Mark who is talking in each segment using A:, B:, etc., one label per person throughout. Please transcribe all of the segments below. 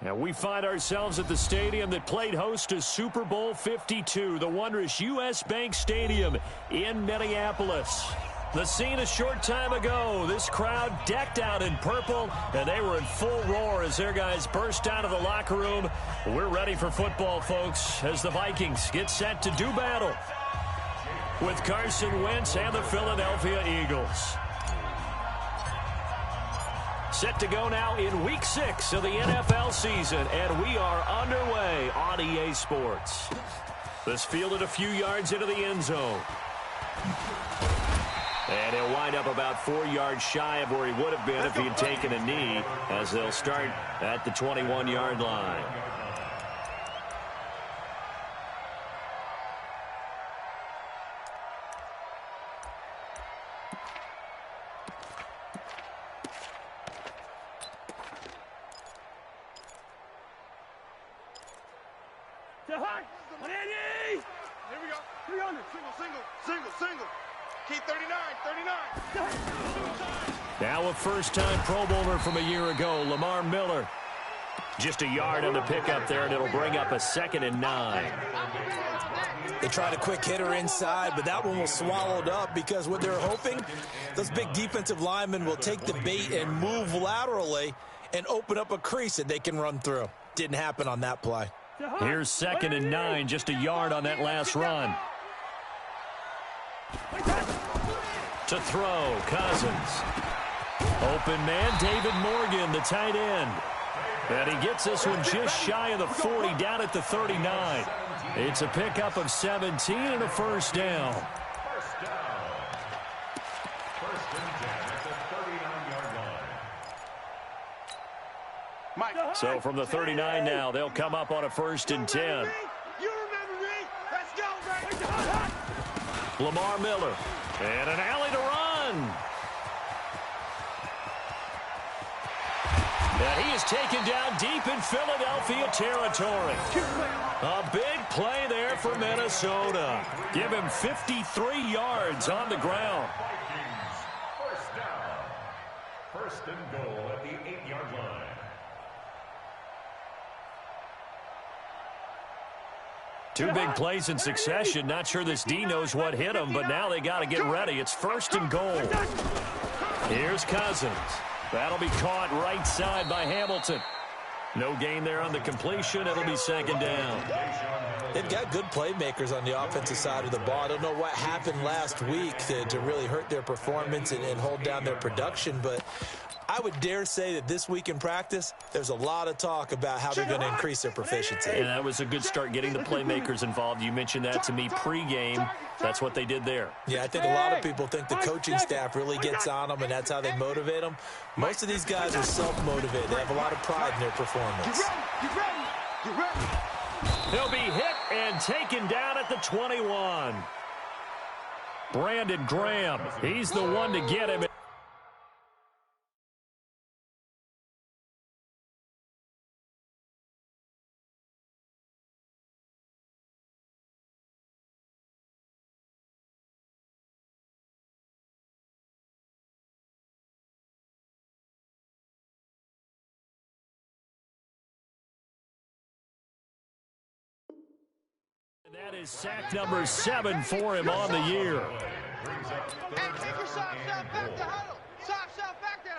A: And we find ourselves at the stadium that played host to Super Bowl 52, the wondrous U.S. Bank Stadium in Minneapolis. The scene a short time ago, this crowd decked out in purple, and they were in full roar as their guys burst out of the locker room. We're ready for football, folks, as the Vikings get set to do battle with Carson Wentz and the Philadelphia Eagles. Set to go now in Week 6 of the NFL season, and we are underway on EA Sports. This fielded a few yards into the end zone. And he'll wind up about 4 yards shy of where he would have been if he had taken a knee, as they'll start at the 21-yard line. Now a first-time Pro Bowler from a year ago, Lamar Miller. Just a yard on the pickup there, and it'll bring up a 2nd and 9.
B: They tried a quick hitter inside, but that one was swallowed up because what they're hoping, those big defensive linemen will take the bait and move laterally and open up a crease that they can run through. Didn't happen on that play.
A: Here's 2nd and 9, just a yard on that last run. To throw, Cousins. Open man, David Morgan, the tight end. And he gets this one just shy of the 40, down at the 39. It's a pickup of 17 and a first down. So from the 39 now, they'll come up on a 1st and 10. Lamar Miller. And an alley to run. And he is taken down deep in Philadelphia territory. A big play there for Minnesota. Give him 53 yards on the ground.
C: First down. 1st and goal at the 8-yard line.
A: Two big plays in succession. Not sure this D knows what hit him, but now they got to get ready. It's 1st and goal. Here's Cousins. That'll be caught right side by Hamilton. No gain there on the completion. It'll be 2nd down.
B: They've got good playmakers on the offensive side of the ball. I don't know what happened last week to really hurt their performance and hold down their production, but I would dare say that this week in practice, there's a lot of talk about how they're going to increase their proficiency.
A: And that was a good start getting the playmakers involved. You mentioned that to me pregame. That's what they did there.
B: Yeah, I think a lot of people think the coaching staff really gets on them, and that's how they motivate them. Most of these guys are self-motivated. They have a lot of pride in their performance.
A: He'll be hit and taken down at the 21. Brandon Graham, he's the one to get him. That is sack number 7 for him on the year.
D: Hey, take your socks out back to huddle. Socks out back to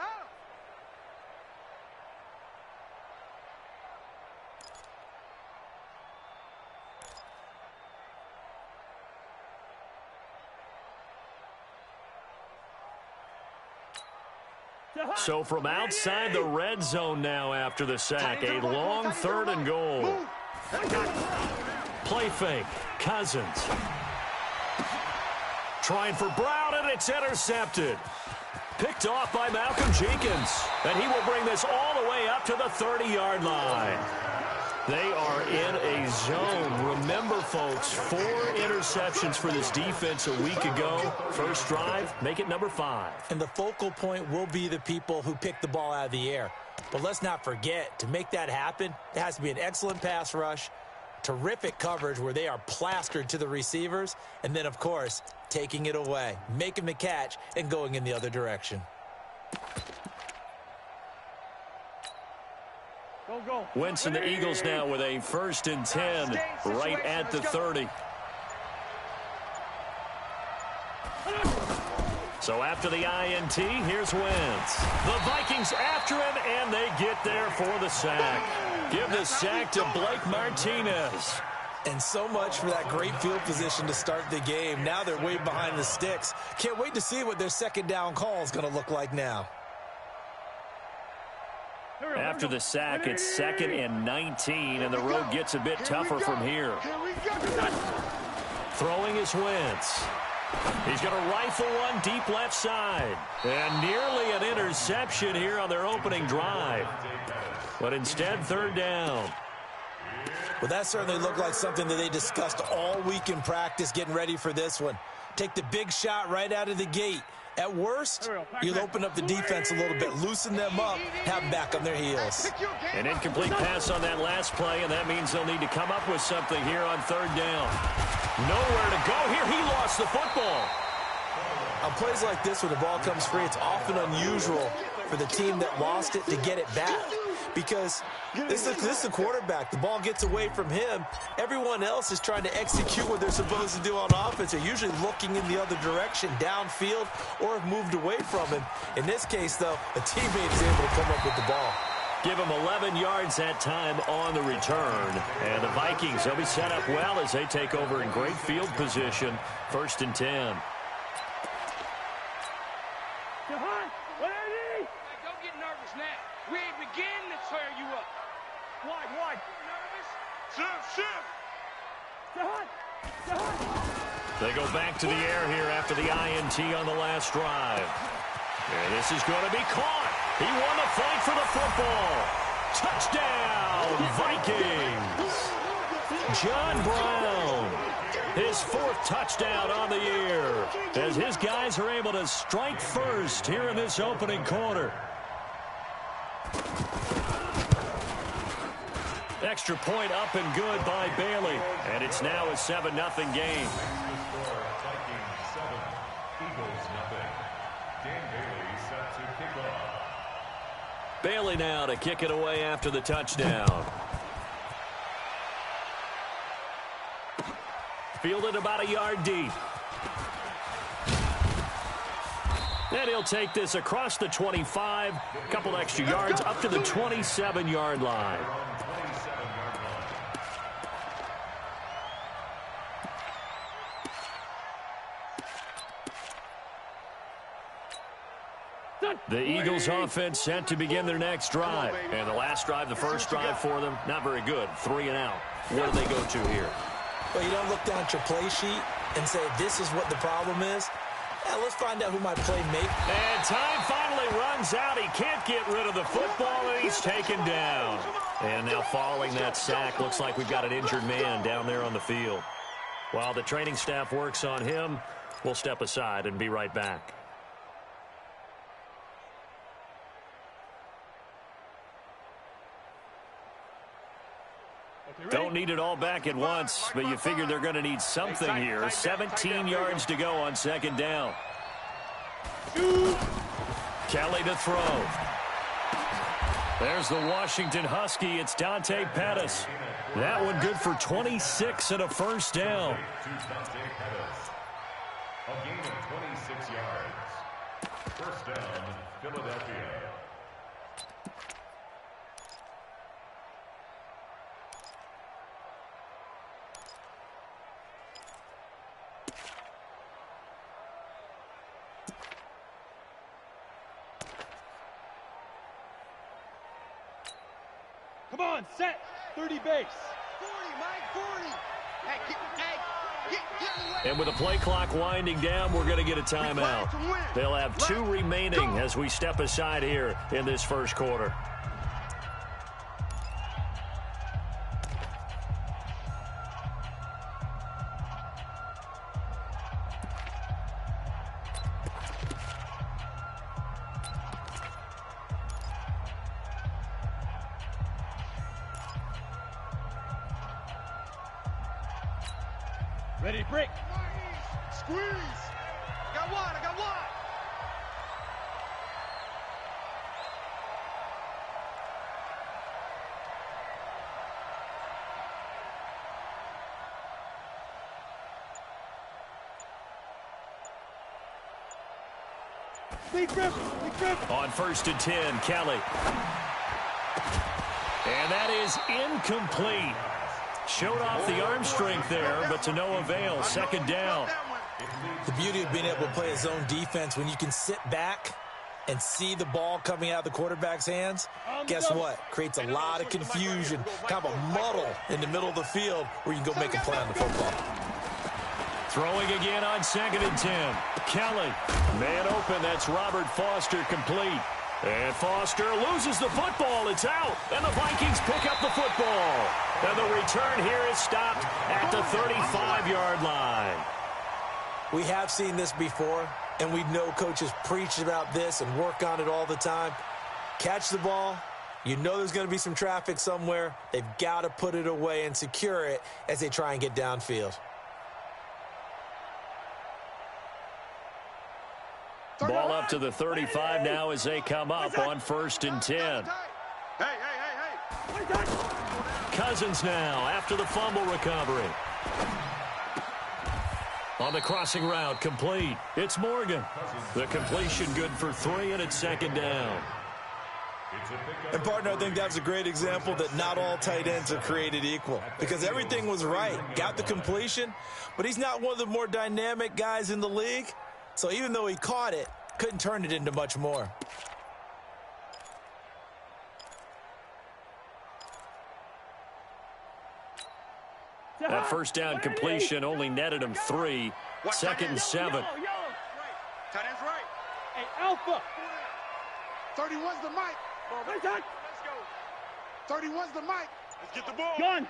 D: huddle.
A: So from outside the red zone now after the sack, a long 3rd and goal. Play fake, Cousins. Trying for Brown, and it's intercepted. Picked off by Malcolm Jenkins. And he will bring this all the way up to the 30-yard line. They are in a zone. Remember, folks, 4 interceptions for this defense a week ago. First drive, make it number 5.
B: And the focal point will be the people who pick the ball out of the air. But let's not forget, to make that happen, it has to be an excellent pass rush, terrific coverage where they are plastered to the receivers, and then, of course, taking it away, making the catch, and going in the other direction.
A: Wentz and the Eagles now with a 1st and 10 right at the 30. So after the INT, here's Wentz. The Vikings after him, and they get there for the sack. Give the sack to Blake Martinez.
B: And so much for that great field position to start the game. Now they're way behind the sticks. Can't wait to see what their second down call is going to look like now.
A: After the sack, it's 2nd and 19, and the road gets a bit tougher from here. Throwing is Wentz. He's going to rifle one deep left side. And nearly an interception here on their opening drive. But instead, 3rd down.
B: Well, that certainly looked like something that they discussed all week in practice getting ready for this one. Take the big shot right out of the gate. At worst, you'll open up the defense a little bit, loosen them up, have them back on their heels.
A: An incomplete pass on that last play, and that means they'll need to come up with something here on 3rd down. Nowhere to go here. He lost the football.
B: On plays like this where the ball comes free, it's often unusual for the team that lost it to get it back. Because this is a quarterback. The ball gets away from him. Everyone else is trying to execute what they're supposed to do on offense. They're usually looking in the other direction, downfield, or have moved away from him. In this case, though, a teammate is able to come up with the ball.
A: Give him 11 yards that time on the return. And the Vikings, they'll be set up well as they take over in great field position. 1st and 10.
D: Don't get nervous now. We ain't beginning to tear you up. Wide. Nervous? Shift.
A: They go back to the air here after the INT on the last drive. And this is going to be caught. He won the fight for the football. Touchdown, Vikings. John Brown, his 4th touchdown on the year, as his guys are able to strike first here in this opening quarter. Extra point up and good by Bailey. And it's now a 7-0 game. Bailey now to kick it away after the touchdown. Fielded about a yard deep. And he'll take this across the 25. A couple extra yards up to the 27-yard line. The Eagles offense set to begin their next drive. And the last drive, the first drive for them, not very good. 3 and out. What do they go to here?
B: Well, you don't look down at your play sheet and say, this is what the problem is. Let's find out who my play make.
A: And time finally runs out. He can't get rid of the football, and he's taken down. And now following that sack, looks like we've got an injured man down there on the field. While the training staff works on him, we'll step aside and be right back. Don't need it all back at once, but you figure they're going to need something here. 17 yards to go on 2nd down. Kelly to throw. There's the Washington Husky. It's Dante Pettis. That one good for 26 and a 1st down.
C: A gain of 26 yards. 1st down, Philadelphia.
E: Come on, set. 30 base.
D: 40, Mike, 40. Hey,
A: and with the play clock winding down, we're going to get a timeout. They'll have 2 remaining as we step aside here in this first quarter.
E: Ready, break.
D: squeeze. I got one.
A: On 1st and 10, Kelly. And that is incomplete. Showed off the arm strength there, but to no avail. 2nd down.
B: The beauty of being able to play a zone defense, when you can sit back and see the ball coming out of the quarterback's hands, guess what? Creates a lot of confusion, kind of a muddle in the middle of the field where you can go make a play on the football.
A: Throwing again on 2nd and 10. Kelly, man open. That's Robert Foster, complete. And Foster loses the football. It's out. And the Vikings pick up the football. And the return here is stopped at the 35-yard line.
B: We have seen this before, and we know coaches preach about this and work on it all the time. Catch the ball. You know there's going to be some traffic somewhere. They've got to put it away and secure it as they try and get downfield.
A: Ball up to the 35 now as they come up on 1st and 10. Cousins now after the fumble recovery. On the crossing route, complete. It's Morgan. The completion good for 3, and it's 2nd down.
B: And, partner, I think that's a great example that not all tight ends are created equal, because everything was right. Got the completion, but he's not one of the more dynamic guys in the league. So even though he caught it, couldn't turn it into much more.
A: That 1st down completion only netted him 3. 2nd and 7.
D: Tight end's right.
E: Hey, Alpha.
D: 31's the mic.
E: Let's go.
D: 31's the mic. Let's get the ball.
E: Gun.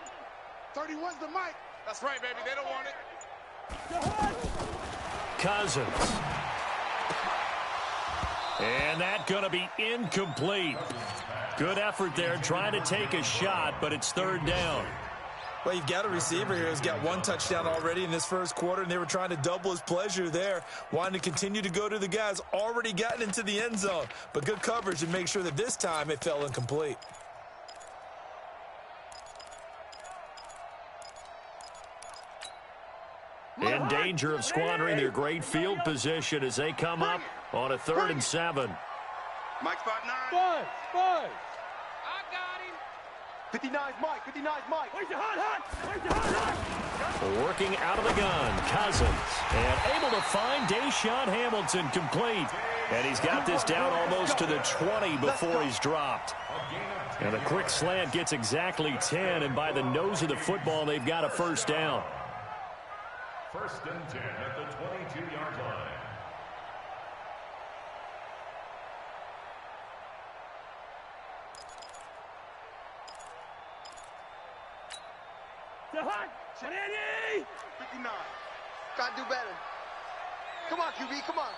D: 31's the mic. That's right, baby. They don't want it.
A: Cousins. And that going to be incomplete. Good effort there trying to take a shot, but it's 3rd down.
B: Well, you've got a receiver here who's got 1 touchdown already in this 1st quarter, and they were trying to double his pleasure there, wanting to continue to go to the guys already gotten into the end zone. But good coverage and make sure that this time it fell incomplete.
A: In danger of squandering their great field position as they come up on a 3rd and 7.
D: Mike spot 9.
E: Buzz.
D: I got him.
E: 59's Mike. 59's Mike. Where's your hot? Where's your hot?
A: Working out of the gun, Cousins. And able to find Deshaun Hamilton, complete. And he's got this down almost to the 20 before he's dropped. And a quick slant gets exactly 10, and by the nose of the football, they've got a 1st down.
C: 1st and 10 at the 22-yard line.
E: The hot.
D: 59. Gotta do better. Come on, QB. Come on.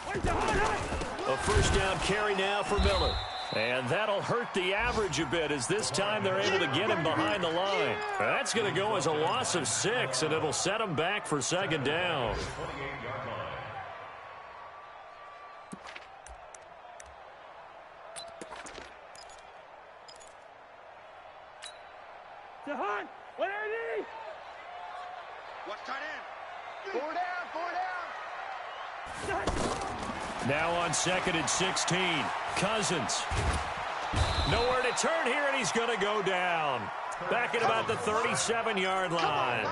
E: Where's the hot?
A: A 1st down carry now for Miller. And that'll hurt the average a bit as this time they're able to get him behind the line. That's going to go as a loss of 6, and it'll set him back for 2nd down.
C: 28-yard line.
E: The hot. Where are they?
D: Watch tight end. 4 down.
A: Now on 2nd and 16. Cousins. Nowhere to turn here, and he's going to go down. Back at about the 37-yard line.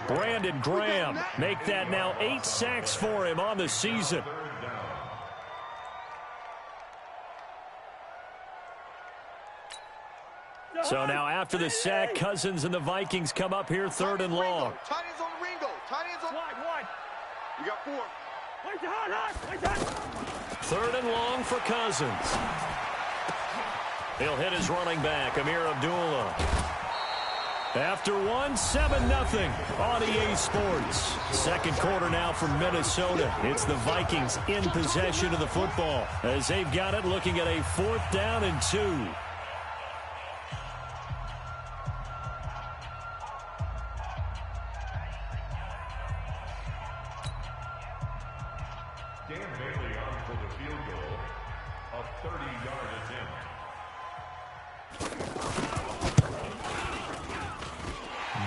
A: Brandon Graham make that now 8 sacks for him on the season. So now after the sack, Cousins and the Vikings come up here 3rd and long.
D: Tight end's on Ringo. Tight end's on.
E: Wide.
D: You got 4.
E: Where's the hot? Where's the hot?
A: 3rd and long for Cousins. He'll hit his running back, Amir Abdullah. After 7-0 on EA Sports. 2nd quarter now from Minnesota. It's the Vikings in possession of the football as they've got it, looking at a 4th down and 2.
C: Dan Bailey on for the field goal. A 30-yard attempt.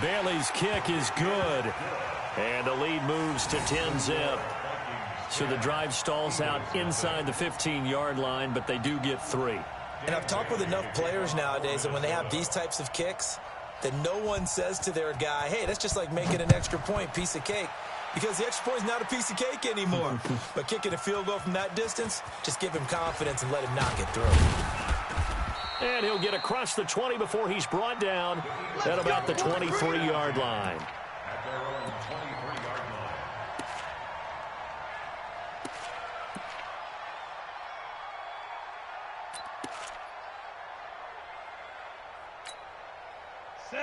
A: Bailey's kick is good. And the lead moves to 10-zip. So the drive stalls out inside the 15-yard line, but they do get 3.
B: And I've talked with enough players nowadays that when they have these types of kicks, that no one says to their guy, hey, that's just like making an extra point, piece of cake. Because the extra point is not a piece of cake anymore. But kicking a field goal from that distance, just give him confidence and let him knock it through.
A: And he'll get across the 20 before he's brought down at about the 23-yard line.
C: At their own 23-yard line.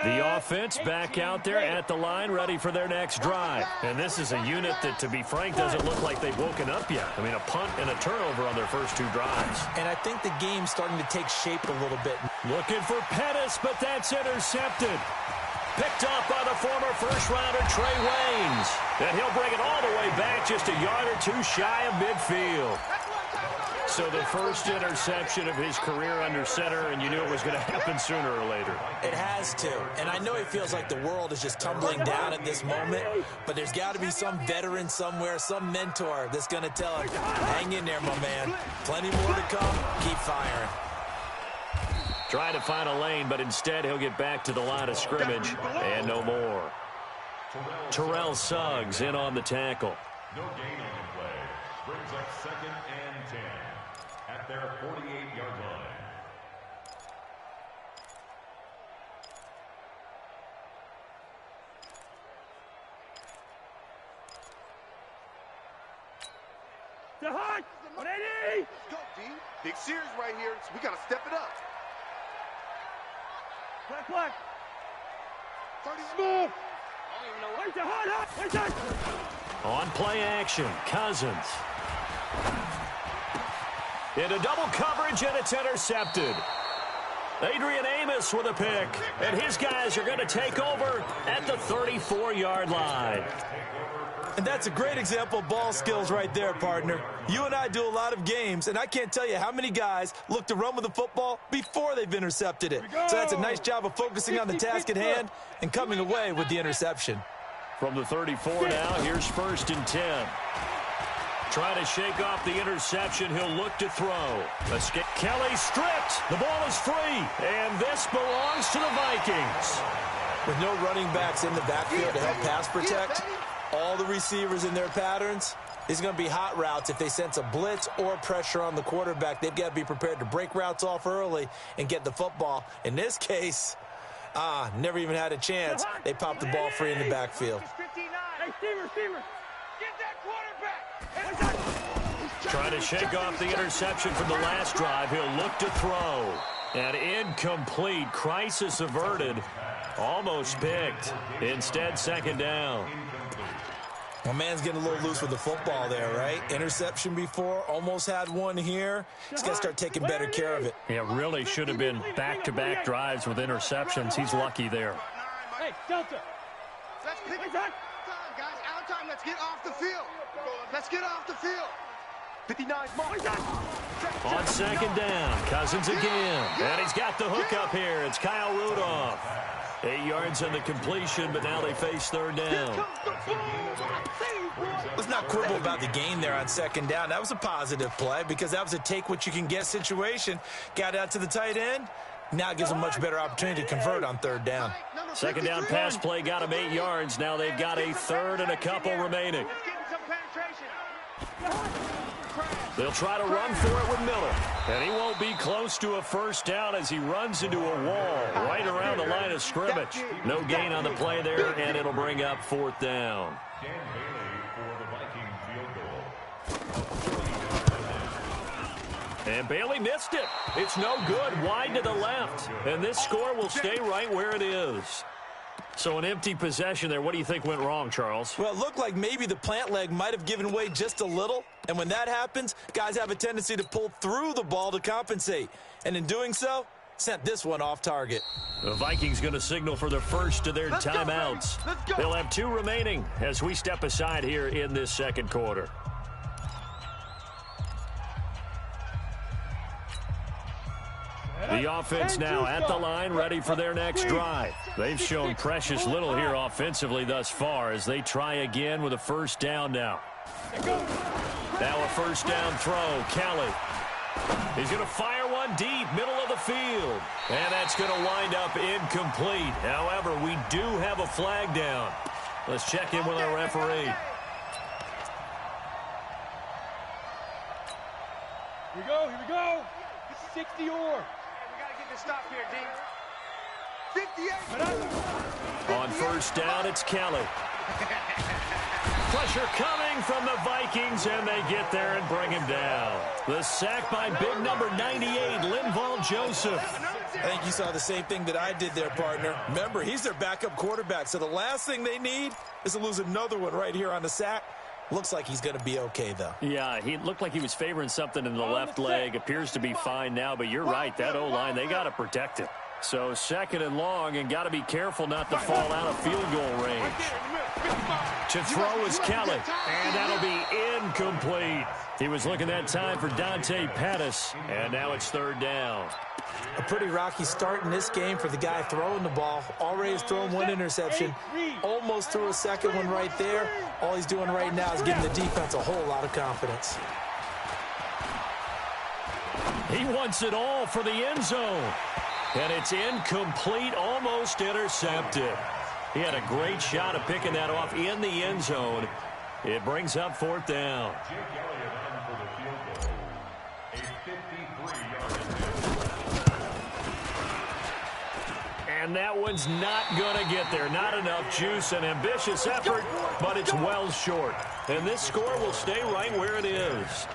A: The offense back out there at the line, ready for their next drive. And this is a unit that, to be frank, doesn't look like they've woken up yet. I mean, a punt and a turnover on their first 2 drives.
B: And I think the game's starting to take shape a little bit.
A: Looking for Pettis, but that's intercepted. Picked off by the former first-rounder Trey Waynes. And he'll bring it all the way back just a yard or 2 shy of midfield. So the first interception of his career under center, and you knew it was going to happen sooner or later.
B: It has to. And I know it feels like the world is just tumbling down at this moment, but there's got to be some veteran somewhere, some mentor that's going to tell him, hang in there, my man. Plenty more to come. Keep firing.
A: Trying to find a lane, but instead he'll get back to the line of scrimmage and no more. Terrell Suggs in on the tackle.
C: No gain on the play. Brings up 2nd and 10 at their 48-yard line.
E: Let's go, D. Big series right here. So we got to step it up. Black. 30 smooth.
A: On play action, Cousins. Into double coverage, and it's intercepted. Adrian Amos with a pick, and his guys are going to take over at the 34-yard line.
B: And that's a great example of ball skills right there, partner. You and I do a lot of games, and I can't tell you how many guys look to run with the football before they've intercepted it. So that's a nice job of focusing on the task at hand and coming away with the interception.
A: From the 34 now, here's 1st and 10. Trying to shake off the interception. He'll look to throw. Escape. Kelly stripped. The ball is free. And this belongs to the Vikings.
B: With no running backs in the backfield to help pass protect, all the receivers in their patterns, these are going to be hot routes. If they sense a blitz or pressure on the quarterback, they've got to be prepared to break routes off early and get the football. In this case, never even had a chance. They popped the ball free in the backfield.
D: Hey, receiver. Get that quarterback.
A: Trying to shake off the interception from the last drive. He'll look to throw. And incomplete. Crisis averted. Almost picked. Instead, 2nd down.
B: My man's getting a little loose with the football there, right? Interception before, almost had one here. He's got to start taking better care of it.
A: Yeah, really should have been back-to-back drives with interceptions. He's lucky there.
E: Hey, Delta. Let's pick it up. Guys, out of time. Let's get off the field. Let's get off the field. 59 Mark.
A: On 2nd down, Cousins again. And he's got the hook up here. It's Kyle Rudolph. 8 yards on the completion, but now they face 3rd down.
B: Let's not quibble about the gain there on 2nd down. That was a positive play because that was a take-what-you-can-get situation. Got out to the tight end. Now it gives them a much better opportunity to convert on 3rd down.
A: 2nd down pass play got them 8 yards. Now they've got a 3rd and a couple remaining. They'll try to run for it with Miller. And he won't be close to a 1st down as he runs into a wall right around the line of scrimmage. No gain on the play there, and it'll bring up 4th down.
C: Dan Bailey for the Viking field goal.
A: And Bailey missed it. It's no good. Wide to the left. And this score will stay right where it is. So an empty possession there. What do you think went wrong, Charles?
B: Well, it looked like maybe the plant leg might have given way just a little. And when that happens, guys have a tendency to pull through the ball to compensate. And in doing so, sent this one off target.
A: The Vikings going to signal for the first of their timeouts. They'll have 2 remaining as we step aside here in this 2nd quarter. The offense now at the line, ready for their next drive. They've shown precious little here offensively thus far as they try again with a 1st down now. Now a first down throw. Kelly. He's going to fire one deep, middle of the field. And that's going to wind up incomplete. However, we do have a flag down. Let's check in with our referee.
D: Here we go. It's 60 or.
E: We got to get this stop here, D. 58.
A: On first down, it's Kelly. Pressure coming from the Vikings, and they get there and bring him down. The sack by big number 98, Linval Joseph.
B: I think you saw the same thing that I did there, partner. Remember, he's their backup quarterback, so the last thing they need is to lose another one right here on the sack. Looks like he's going to be okay, though.
A: Yeah, he looked like he was favoring something in the left leg. Appears to be fine now, but you're right. That O-line, they got to protect it. So second and long, and got to be careful not to fall out of field goal range. To throw is Kelly, and that'll be incomplete. He was looking that time for Dante Pettis, and now it's third down.
B: A pretty rocky start in this game for the guy throwing the ball. Already has thrown one interception. Almost threw a second one right there. All he's doing right now is giving the defense a whole lot of confidence.
A: He wants it all for the end zone. And it's incomplete, almost intercepted. He had a great shot at picking that off in the end zone. It brings up fourth down. And that one's not going to get there. Not enough juice. An ambitious effort, but it's well short. And this score will stay right where it is.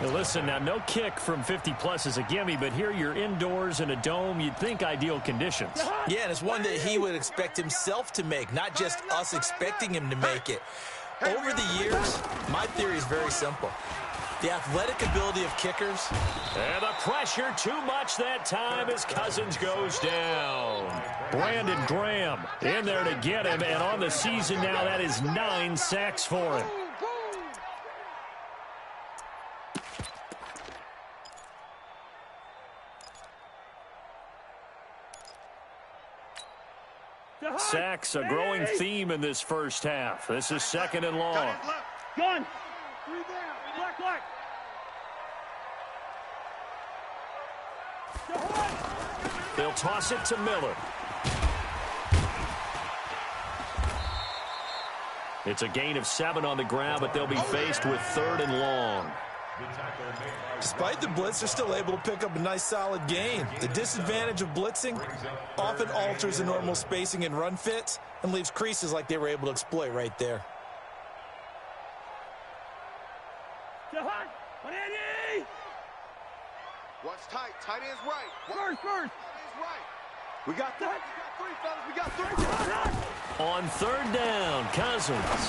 A: Now listen, now no kick from 50-plus is a gimme, but here you're indoors in a dome. You'd think ideal conditions.
B: Yeah, and it's one that he would expect himself to make, not just us expecting him to make it. Over the years, my theory is very simple. The athletic ability of kickers.
A: And the pressure too much that time as Cousins goes down. Brandon Graham in there to get him, and on the season now, that is 9 sacks for him. Sacks, a growing theme in this first half. This is second and long.
D: Gun. 3 down. Black.
A: They'll toss it to Miller. It's a gain of 7 on the ground, but they'll be faced with third and long.
B: Despite the blitz, they're still able to pick up a nice solid gain. The disadvantage of blitzing often alters the normal spacing and run fits and leaves creases like they were able to exploit right there.
E: Watch tight. Tight end's right.
D: First.
E: Tight end's right. We got that. We got 3, fellas. We got 3.
A: On third down, Cousins.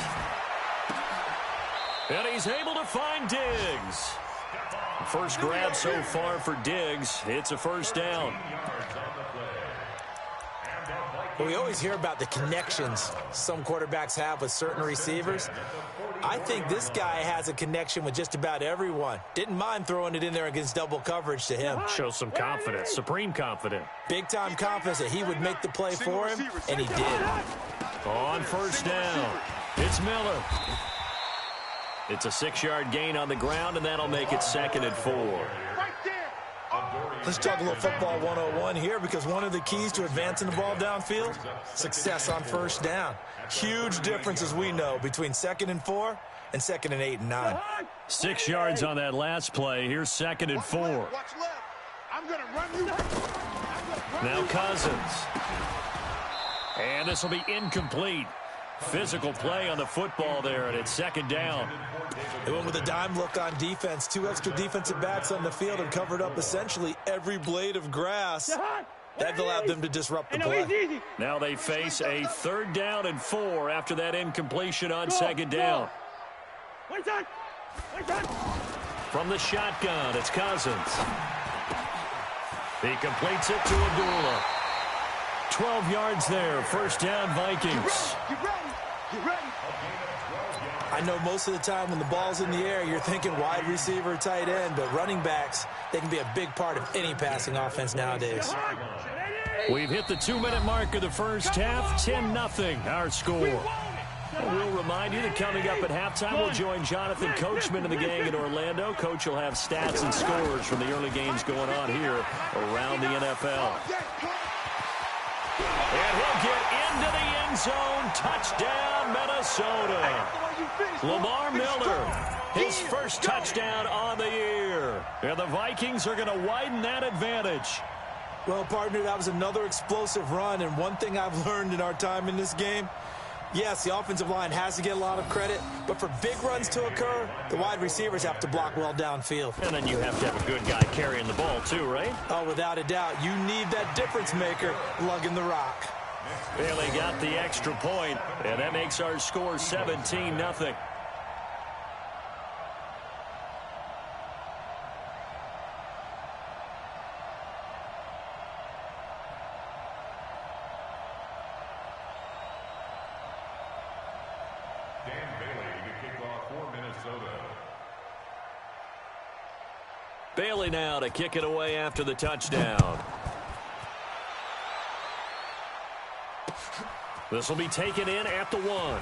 A: And he's able to find Diggs. First grab so far for Diggs. It's a first down.
B: Well, we always hear about the connections some quarterbacks have with certain receivers. I think this guy has a connection with just about everyone. Didn't mind throwing it in there against double coverage to him.
A: Shows some confidence, supreme confidence.
B: Big-time confidence that he would make the play for him, and he did.
A: On first down, it's Miller. It's a 6-yard gain on the ground, and that'll make it second and 4.
B: Let's talk a little football 101 here, because one of the keys to advancing the ball downfield, success on first down. Huge difference, as we know, between 2nd and 4 and 2nd and 8 and 9.
A: 6 yards on that last play. Here's 2nd and 4.
E: Watch left. I'm going to run you.
A: Now Cousins. And this will be incomplete. Physical play on the football there, and it's 2nd down.
B: They went with a dime look on defense. 2 extra defensive backs on the field and covered up essentially every blade of grass. That allowed them to disrupt the play.
A: Now they face a 3rd down and 4 after that incompletion on 2nd down. From the shotgun, it's Cousins. He completes it to Abdullah. 12 yards there, first down Vikings.
E: Get ready.
B: I know most of the time when the ball's in the air, you're thinking wide receiver, tight end, but running backs, they can be a big part of any passing offense nowadays.
A: We've hit the 2-minute mark of the first half, 10-0 our score. We'll remind remind you that coming up at halftime, we'll join Jonathan Coachman and the gang in Orlando. Coach will have stats and scores from the early games going on here around the NFL. And he'll get into the end zone. Touchdown, Minnesota. Lamar Miller, his first touchdown on the year. And the Vikings are going to widen that advantage.
B: Well, partner, that was another explosive run, and one thing I've learned in our time in this game, yes, the offensive line has to get a lot of credit, but for big runs to occur, the wide receivers have to block well downfield.
A: And then you have to have a good guy carrying the ball too, right?
B: Oh, without a doubt. You need that difference maker lugging the rock.
A: Bailey got the extra point, and that makes our score 17-0. Bailey now to kick it away after the touchdown. This will be taken in at the 1.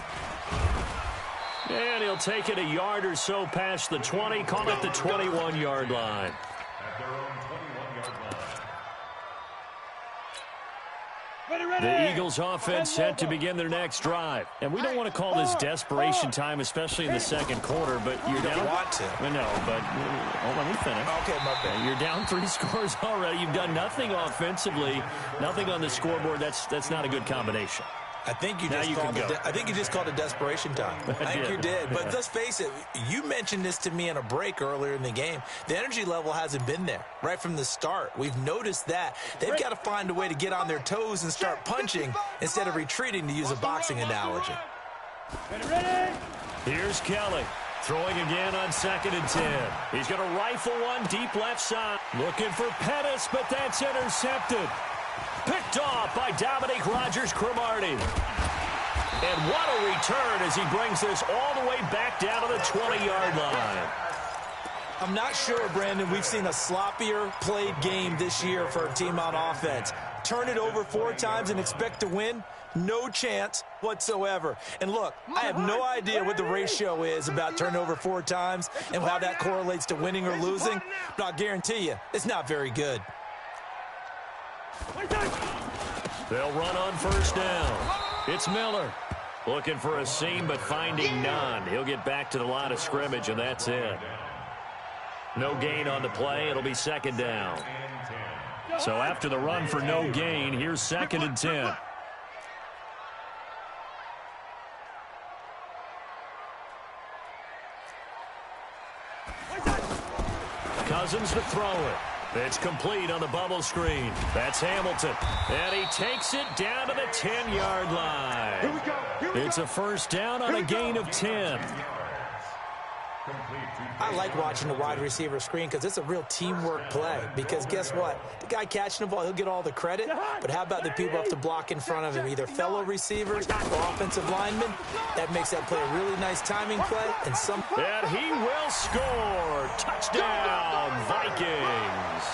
A: And he'll take it a yard or so past the 20, call it the 21-yard line.
C: At their own 21-yard line.
A: The Eagles offense set to begin their next drive. And we don't want to call this desperation time, especially in the second quarter, but you're down.
B: You want to.
A: No, but let me finish.
B: Okay, my bad.
A: You're down 3 scores already. You've done nothing offensively, nothing on the scoreboard. That's not a good combination.
B: I think you just called it desperation time. I think you did. But let's face it, you mentioned this to me in a break earlier in the game. The energy level hasn't been there right from the start. We've noticed that. They've got to find a way to get on their toes and start punching instead of retreating, to use a boxing analogy.
A: Here's Kelly. Throwing again on 2nd and 10. He's going to rifle one deep left side. Looking for Pettis, but that's intercepted. Picked off by Dominique Rodgers-Cromartie. And what a return as he brings this all the way back down to the 20-yard line.
B: I'm not sure, Brandon, we've seen a sloppier played game this year for a team on offense. Turn it over 4 times and expect to win? No chance whatsoever. And look, I have no idea what the ratio is about turnover 4 times and how that correlates to winning or losing, but I'll guarantee you it's not very good.
A: They'll run on 1st down. It's Miller. Looking for a seam, but finding none. He'll get back to the line of scrimmage, and that's it. No gain on the play. It'll be 2nd down. So after the run for no gain, here's 2nd and 10. Cousins to throw it. It's complete on the bubble screen. That's Hamilton. And he takes it down to the 10-yard line.
E: Here we go.
A: It's a 1st down on a gain of 10.
B: I like watching the wide receiver screen because it's a real teamwork play. Because guess what? The guy catching the ball, he'll get all the credit. But how about the people who have to block in front of him, either fellow receivers or offensive linemen? That makes that play a really nice timing play.
A: And he will score. Touchdown, Vikings.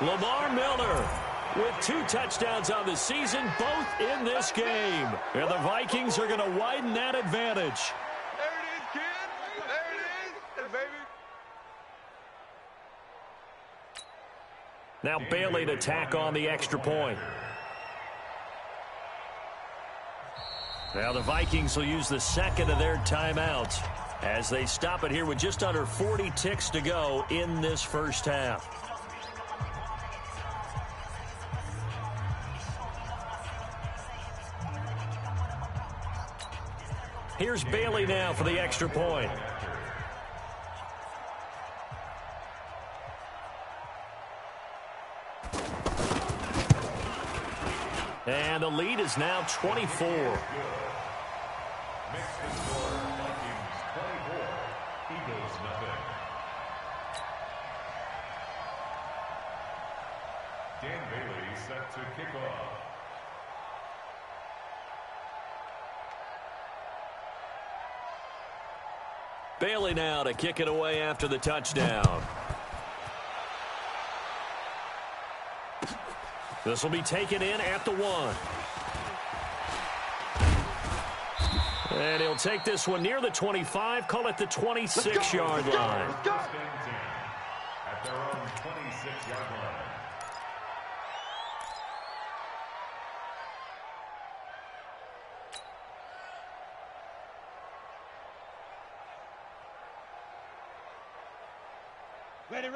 A: Lamar Miller with 2 touchdowns on the season, both in this game. And the Vikings are going to widen that advantage.
E: There it is, kid. There it is, baby.
A: Now Bailey to tack on the extra point. Now the Vikings will use the 2nd of their timeouts as they stop it here with just under 40 ticks to go in this first half. Here's Bailey now for the extra point. And the lead is now 24.
C: Dan Bailey set to kick off.
A: Bailey now to kick it away after the touchdown. This will be taken in at the 1. And he'll take this one near the 25, call it the 26-yard line.
C: At their own 26-yard line.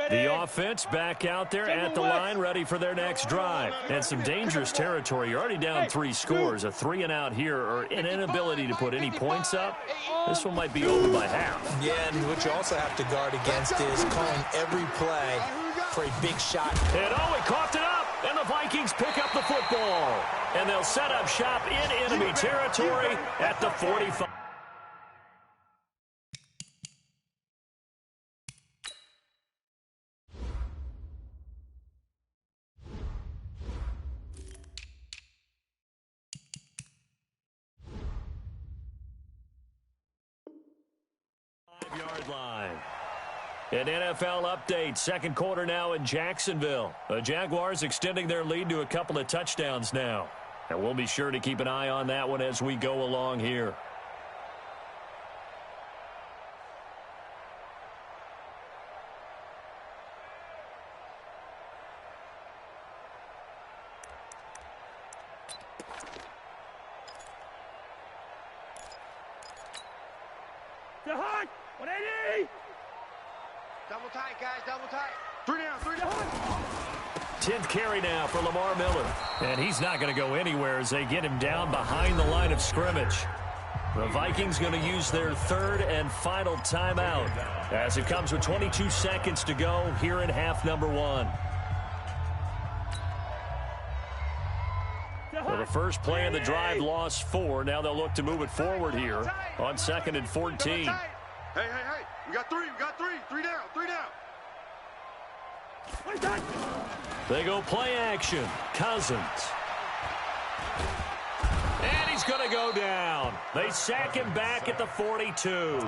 A: The offense back out there at the line, ready for their next drive. And some dangerous territory. You're already down 3 scores. A 3-and-out here, or an inability to put any points up. This one might be over by half.
B: Yeah, and what you also have to guard against is calling every play for a big shot.
A: And he coughed it up. And the Vikings pick up the football. And they'll set up shop in enemy territory at the 45. Line. An NFL update. Second quarter now in Jacksonville. The Jaguars extending their lead to a couple of touchdowns now. And we'll be sure to keep an eye on that one as we go along here.
E: Double tight, guys, double tight. 3 down, 3 down.
A: 10th carry now for Lamar Miller. And he's not going to go anywhere as they get him down behind the line of scrimmage. The Vikings going to use their third and final timeout as it comes with 22 seconds to go here in half number 1. Well, the first play in the drive lost 4. Now they'll look to move it forward here on 2nd and 14.
E: Hey. We got 3. 3 down, 3 down.
A: They go play action. Cousins. And he's going to go down. They sack him back at the 42.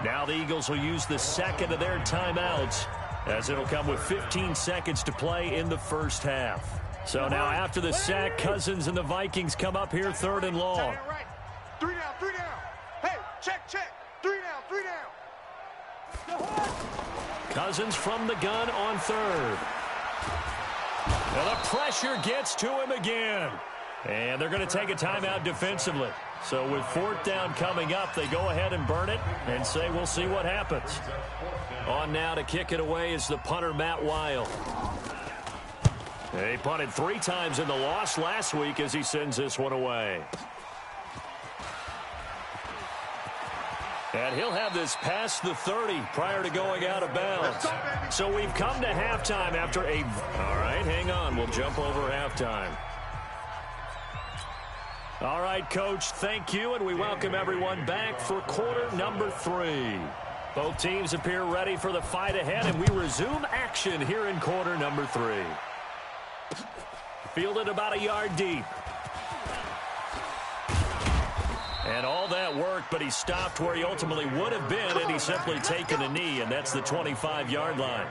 A: Now the Eagles will use the second of their timeouts as it'll come with 15 seconds to play in the first half. So now after the sack, Cousins and the Vikings come up here 3rd and long.
E: 3 down, 3 down. Hey, check. 3 down, 3 down.
A: Cousins from the gun on 3rd. And the pressure gets to him again. And they're going to take a timeout defensively. So with 4th down coming up, they go ahead and burn it and say we'll see what happens. On now to kick it away is the punter, Matt Wild. He punted 3 times in the loss last week as he sends this one away. And he'll have this past the 30 prior to going out of bounds. So we've come to halftime after a... All right, hang on. We'll jump over halftime. All right, Coach, thank you, and we welcome everyone back for quarter number 3. Both teams appear ready for the fight ahead, and we resume action here in quarter number 3. Fielded about a yard deep. And all that work, but he stopped where he ultimately would have been, and he's simply taken a knee, and that's the 25-yard line.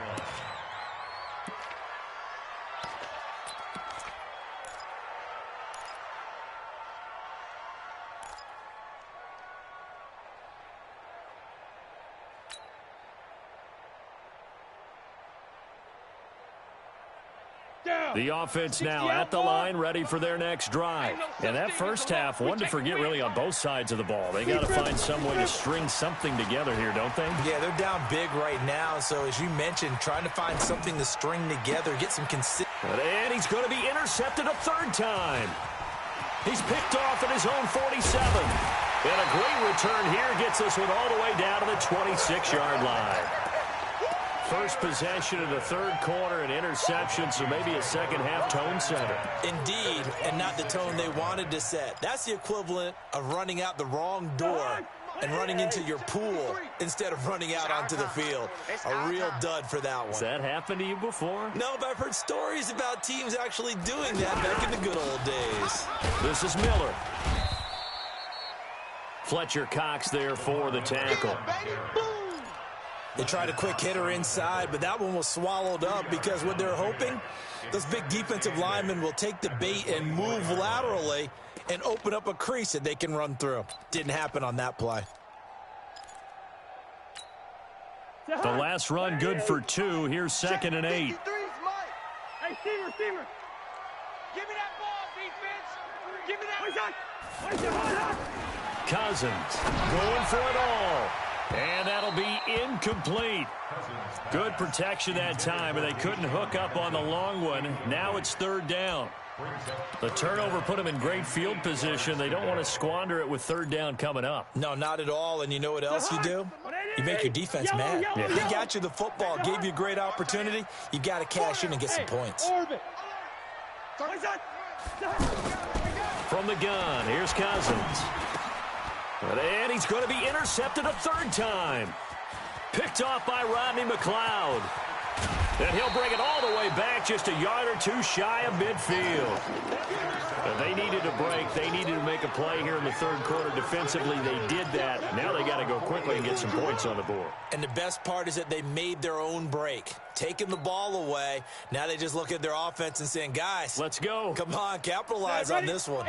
A: The offense now at the line, ready for their next drive. And that first half, one to forget really on both sides of the ball. They got to find some way to string something together here, don't they?
B: Yeah, they're down big right now. So as you mentioned, trying to find something to string together, get some consistency.
A: And he's going to be intercepted a 3rd time. He's picked off at his own 47. And a great return here gets this one all the way down to the 26-yard line. First possession of the 3rd quarter, an interception, so maybe a second-half tone setter.
B: Indeed, and not the tone they wanted to set. That's the equivalent of running out the wrong door and running into your pool instead of running out onto the field. A real dud for that one.
A: Has that happened to you before?
B: No, but I've heard stories about teams actually doing that back in the good old days.
A: This is Miller. Fletcher Cox there for the tackle.
B: They tried a quick hitter inside, but that one was swallowed up because what they're hoping, those big defensive linemen will take the bait and move laterally and open up a crease that they can run through. Didn't happen on that play.
A: The last run good for 2. Here's 2nd and 8.
D: Hey, receiver. Give me that ball, defense. Give me that.
A: Cousins going for it all. And that'll be incomplete. Good protection that time, and they couldn't hook up on the long one. Now it's 3rd down. The turnover put them in great field position. They don't want to squander it with 3rd down coming up.
B: No, not at all. And you know what else you do? You make your defense mad.
A: Yeah.
B: He got you the football, gave you a great opportunity. You got to cash in and get some points.
A: From the gun, here's Cousins. And he's going to be intercepted a 3rd time. Picked off by Rodney McLeod. And he'll bring it all the way back, just a yard or 2 shy of midfield. And they needed a break. They needed to make a play here in the 3rd quarter. Defensively, they did that. Now they got to go quickly and get some points on the board.
B: And the best part is that they made their own break. Taking the ball away. Now they just look at their offense and saying, guys,
A: let's go.
B: Come on, capitalize on this one.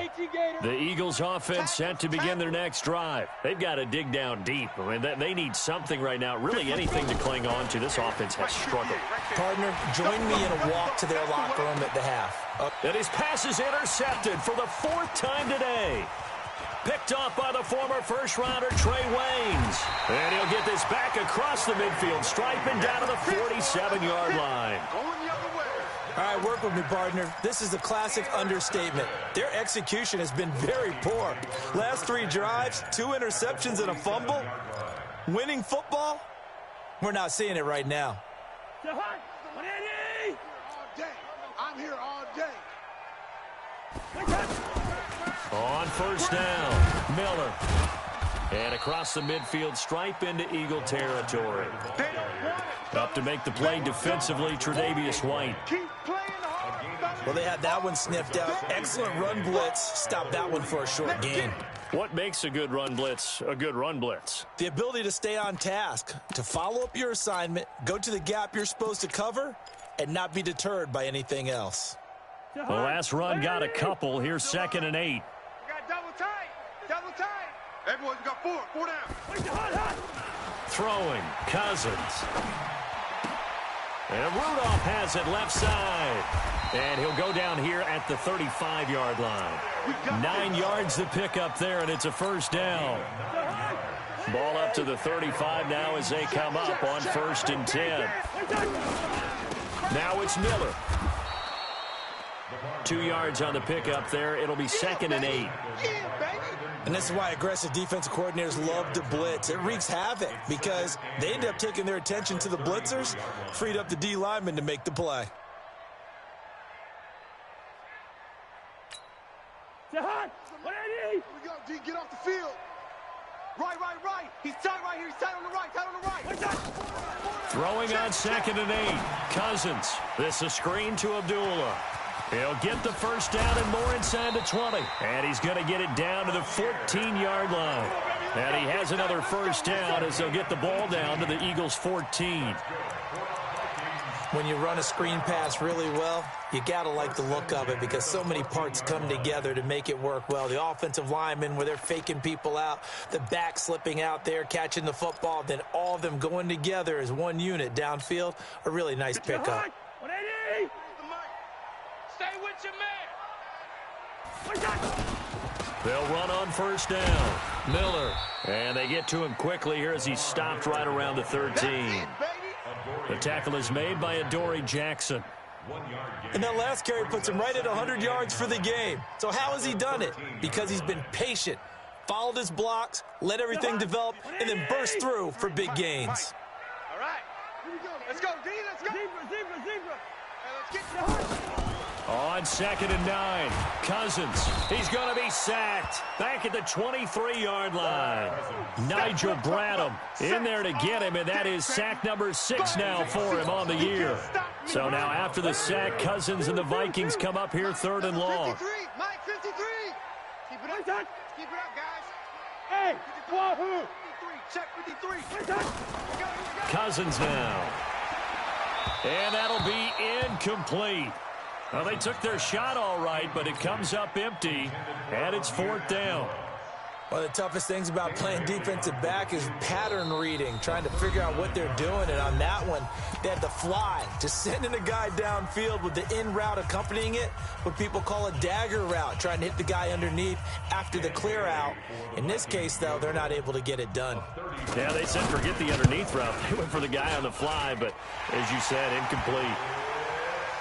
A: The Eagles offense set to begin their next drive. They've got to dig down deep. I mean, they need something right now, really anything to cling on to. This offense has struggled.
B: Partner, join me in a walk to their locker room at the half.
A: And his pass is intercepted for the 4th time today. Picked off by the former first-rounder Trey Waynes. And he'll get this back across the midfield stripe and down to the 47-yard line.
B: All right, work with me, partner. This is a classic understatement. Their execution has been very poor. Last 3 drives, 2 interceptions and a fumble. Winning football? We're not seeing it right now.
E: All day. I'm here all day.
A: On 1st down, Miller. And across the midfield stripe into Eagle territory. Up to make the play defensively, Tre'Davious White.
B: Well, they had that one sniffed out. Excellent run blitz. Stop that one for a short gain.
A: What makes a good run blitz a good run blitz?
B: The ability to stay on task, to follow up your assignment, go to the gap you're supposed to cover, and not be deterred by anything else.
A: The last run got a couple. Here's 2nd and 8.
D: We got double tight. Double tight.
E: Everyone's got 4 down.
A: Throwing, Cousins. And Rudolph has it left side. And he'll go down here at the 35-yard line. 9 yards to pick up there, and it's a 1st down. Ball up to the 35 now as they come up on 1st and 10. Now it's Miller. 2 yards on the pickup there. It'll be 2nd and 8.
B: And this is why aggressive defensive coordinators love to blitz. It wreaks havoc because they end up taking their attention to the blitzers, freed up the D lineman to make the play.
E: Here we go, D. Get off the field. Right. He's tight right here. He's tight on the right.
A: Throwing on 2nd and 8. Cousins. This is a screen to Abdullah. He'll get the 1st down and more inside the 20. And he's going to get it down to the 14-yard line. And he has another 1st down as they'll get the ball down to the Eagles' 14.
B: When you run a screen pass really well, you got to like the look of it because so many parts come together to make it work well. The offensive linemen, where they're faking people out, the back slipping out there, catching the football, then all of them going together as one unit downfield, a really nice pickup.
D: Stay with your man.
A: They'll run on 1st down. Miller. And they get to him quickly here as he's stopped right around the 13. The tackle is made by Adoree Jackson.
B: And that last carry puts him right at 100 yards for the game. So how has he done it? Because he's been patient, followed his blocks, let everything develop, and then burst through for big gains.
D: All right. Let's go, D. Let's go. Zebra. Hey, let's get
A: On 2nd and 9, Cousins. He's going to be sacked. Back at the 23-yard line. Nigel Bradham in there to get him, and that is sack number 6 now for him on the year. So now after the sack, Cousins and the Vikings come up here 3rd and long.
E: 53, Mike, 53. Keep it up, guys.
D: Hey, Wahoo.
E: Check 53.
A: Cousins now. And that'll be incomplete. Well, they took their shot all right, but it comes up empty, and it's 4th down.
B: One of the toughest things about playing defensive back is pattern reading, trying to figure out what they're doing. And on that one, they had to fly, just sending a guy downfield with the in route accompanying it, what people call a dagger route, trying to hit the guy underneath after the clear out. In this case, though, they're not able to get it done.
A: Yeah, they said forget the underneath route. They went for the guy on the fly, but as you said, incomplete.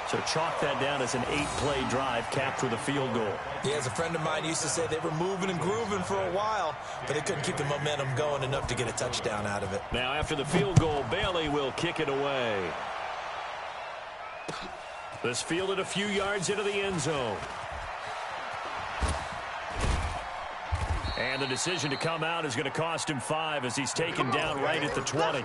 A: So chalk that down as an 8-play drive capped with a field goal.
B: Yeah, as a friend of mine used to say, they were moving and grooving for a while, but they couldn't keep the momentum going enough to get a touchdown out of it.
A: Now after the field goal, Bailey will kick it away. This fielded a few yards into the end zone. And the decision to come out is going to cost him 5 as he's taken down right at the 20.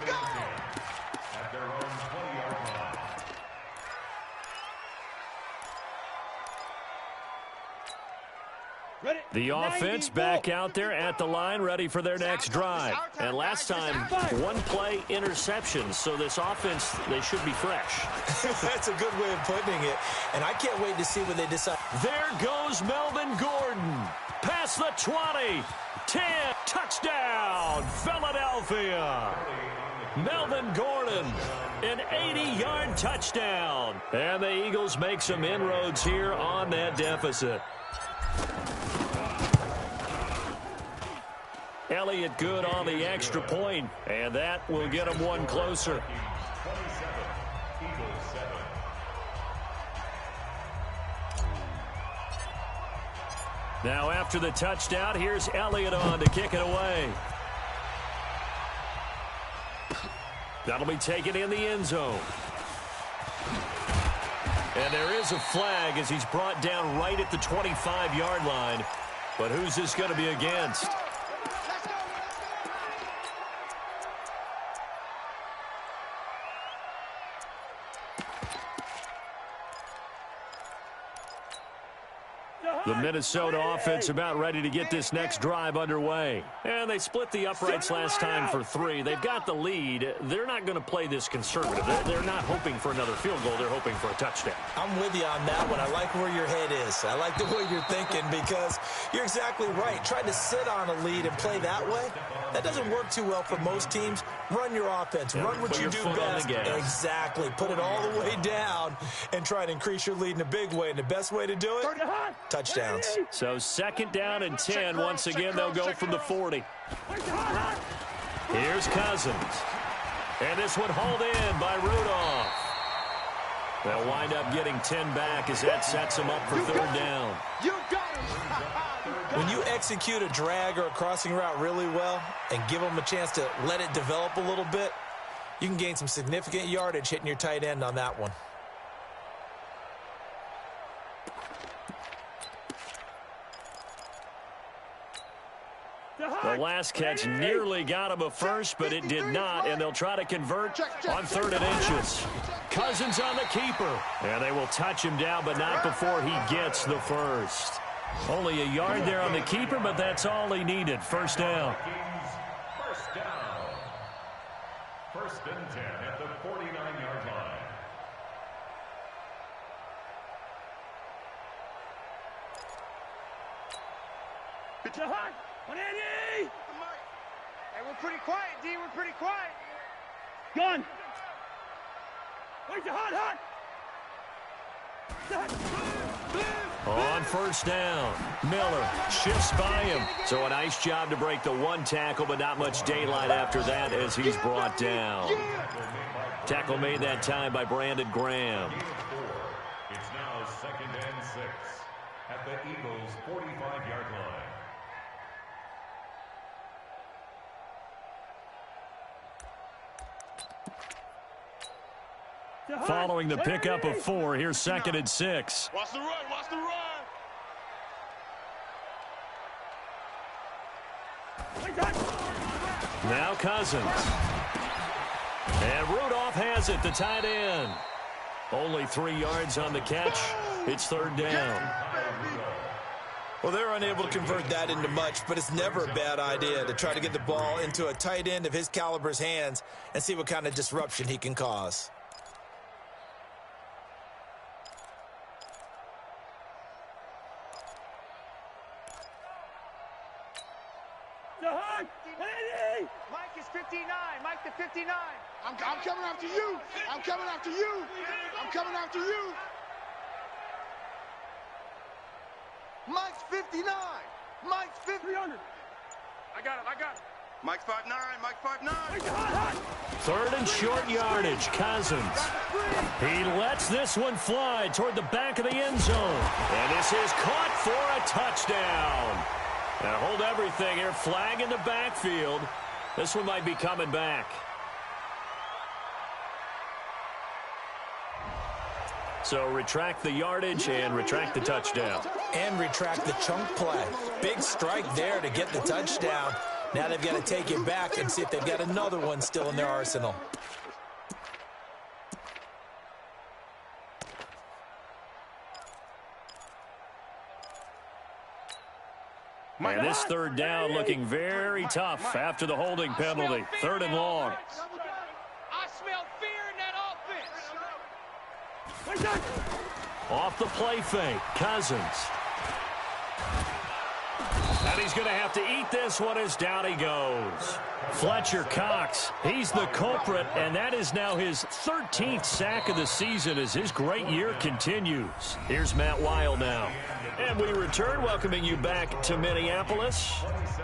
A: The offense back out there at the line, ready for their next drive. And last time, 1-play interceptions. So this offense, they should be fresh.
B: That's a good way of putting it. And I can't wait to see what they decide.
A: There goes Melvin Gordon. Past the 20. 10. Touchdown, Philadelphia. Melvin Gordon, an 80-yard touchdown. And the Eagles make some inroads here on that deficit. Elliott good on the extra point, and that will get him one closer.
C: 27, Eagles 7.
A: Now after the touchdown, here's Elliott on to kick it away. That'll be taken in the end zone. And there is a flag as he's brought down right at the 25-yard line. But who's this going to be against? The Minnesota offense about ready to get this next drive underway. And they split the uprights last time for 3. They've got the lead. They're not going to play this conservative. They're not hoping for another field goal. They're hoping for a touchdown.
B: I'm with you on that one. I like where your head is. I like the way you're thinking because you're exactly right. Trying to sit on a lead and play that way, that doesn't work too well for most teams. Run your offense. Run what you do best. Exactly. Put it all the way down and try to increase your lead in a big way. And the best way to do it, touchdowns.
A: So 2nd down and 10. Once again, they'll go from the 40. Here's Cousins. And this one hauled in by Rudolph. They'll wind up getting 10 back as that sets them up for 3rd down.
E: You got him.
B: When you execute a drag or a crossing route really well and give them a chance to let it develop a little bit, you can gain some significant yardage hitting your tight end on that one.
A: The last catch nearly got him a first, but it did not, and they'll try to convert on 3rd and inches. Cousins on the keeper, and they will touch him down, but not before he gets the first. Only a yard there on the keeper, but that's all he needed. 1st down.
C: First down. 1st and 10 at the 49-yard line.
D: Hey,
E: we're pretty quiet, D. We're pretty quiet.
D: gun. Where's the hot?
A: On 1st down, Miller shifts by him. So a nice job to break the 1 tackle, but not much daylight after that as he's brought down. Tackle made that time by Brandon Graham.
C: It's now 2nd and 6 at the Eagles' 45-yard line.
A: Following the pickup of 4, here's 2nd and 6.
D: Watch the run. Watch the run.
A: Now Cousins. And Rudolph has it, the tight end. Only 3 yards on the catch. It's 3rd down.
B: Well, they're unable to convert that into much, but it's never a bad idea to try to get the ball into a tight end of his caliber's hands and see what kind of disruption he can cause.
E: Mike is 59. Mike the 59. I'm coming after you. I'm coming after you. I'm coming after you. Mike's 59. Mike's 300.
D: I got him.
E: Mike's 5'9". Mike's 5'9".
A: Third and short yardage, Cousins. He lets this one fly toward the back of the end zone. And this is caught for a touchdown. Now hold everything here. Flag in the backfield. This one might be coming back. So retract the yardage and retract the touchdown.
B: And retract the chunk play. Big strike there to get the touchdown. Now they've got to take it back and see if they've got another one still in their arsenal.
A: And this third down looking very tough after the holding penalty. Third and long.
D: I smell fear in that offense.
A: Off the play fake, Cousins. And he's going to have to eat this one as down he goes. Fletcher Cox, he's the culprit, and that is now his 13th sack of the season as his great year continues. Here's Matt Weil now. And we return, welcoming you back to Minneapolis,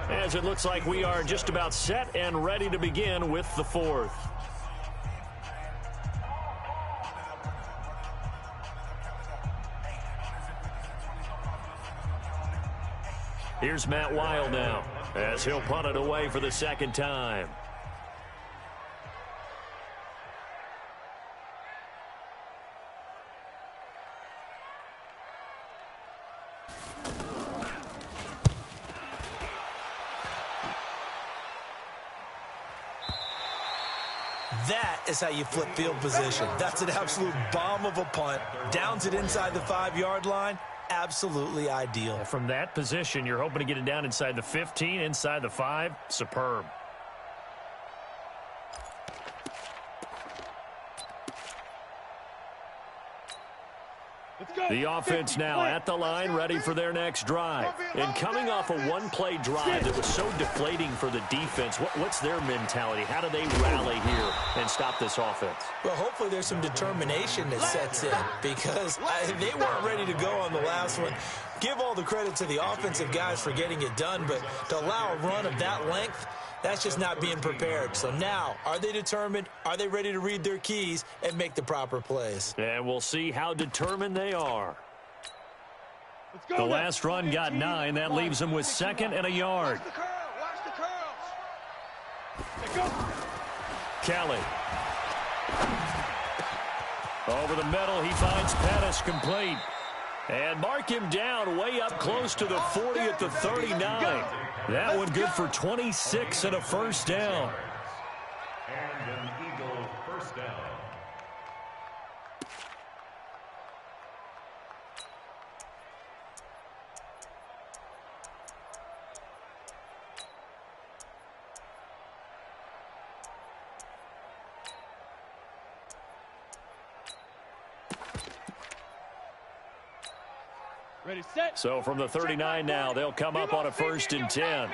A: as it looks like we are just about set and ready to begin with the fourth. Here's Matt Weil now, as he'll punt it away for the second time.
B: That is how you flip field position. That's an absolute bomb of a punt. Downs it inside the 5-yard line. Absolutely ideal.
A: From that position, you're hoping to get it down inside the 15, inside the 5. Superb. The offense now at the line, ready for their next drive. And coming off a one-play drive that was so deflating for the defense, what's their mentality? How do they rally here and stop this offense?
B: Well, hopefully there's some determination that sets in because they weren't ready to go on the last one. Give all the credit to the offensive guys for getting it done, but to allow a run of that length, that's just not being prepared. So now, are they determined? Are they ready to read their keys and make the proper plays?
A: And we'll see how determined they are. The last run got 9. That leaves them with 2nd and a yard.
E: Watch the curls.
A: Kelly. Over the middle, he finds Pettis complete. And mark him down way up close to the 40 at the 39. That one good for 26 and a first down.
C: And an Eagle first down.
D: Ready, set.
A: So from the 39 now, they'll come up on a 1st and 10.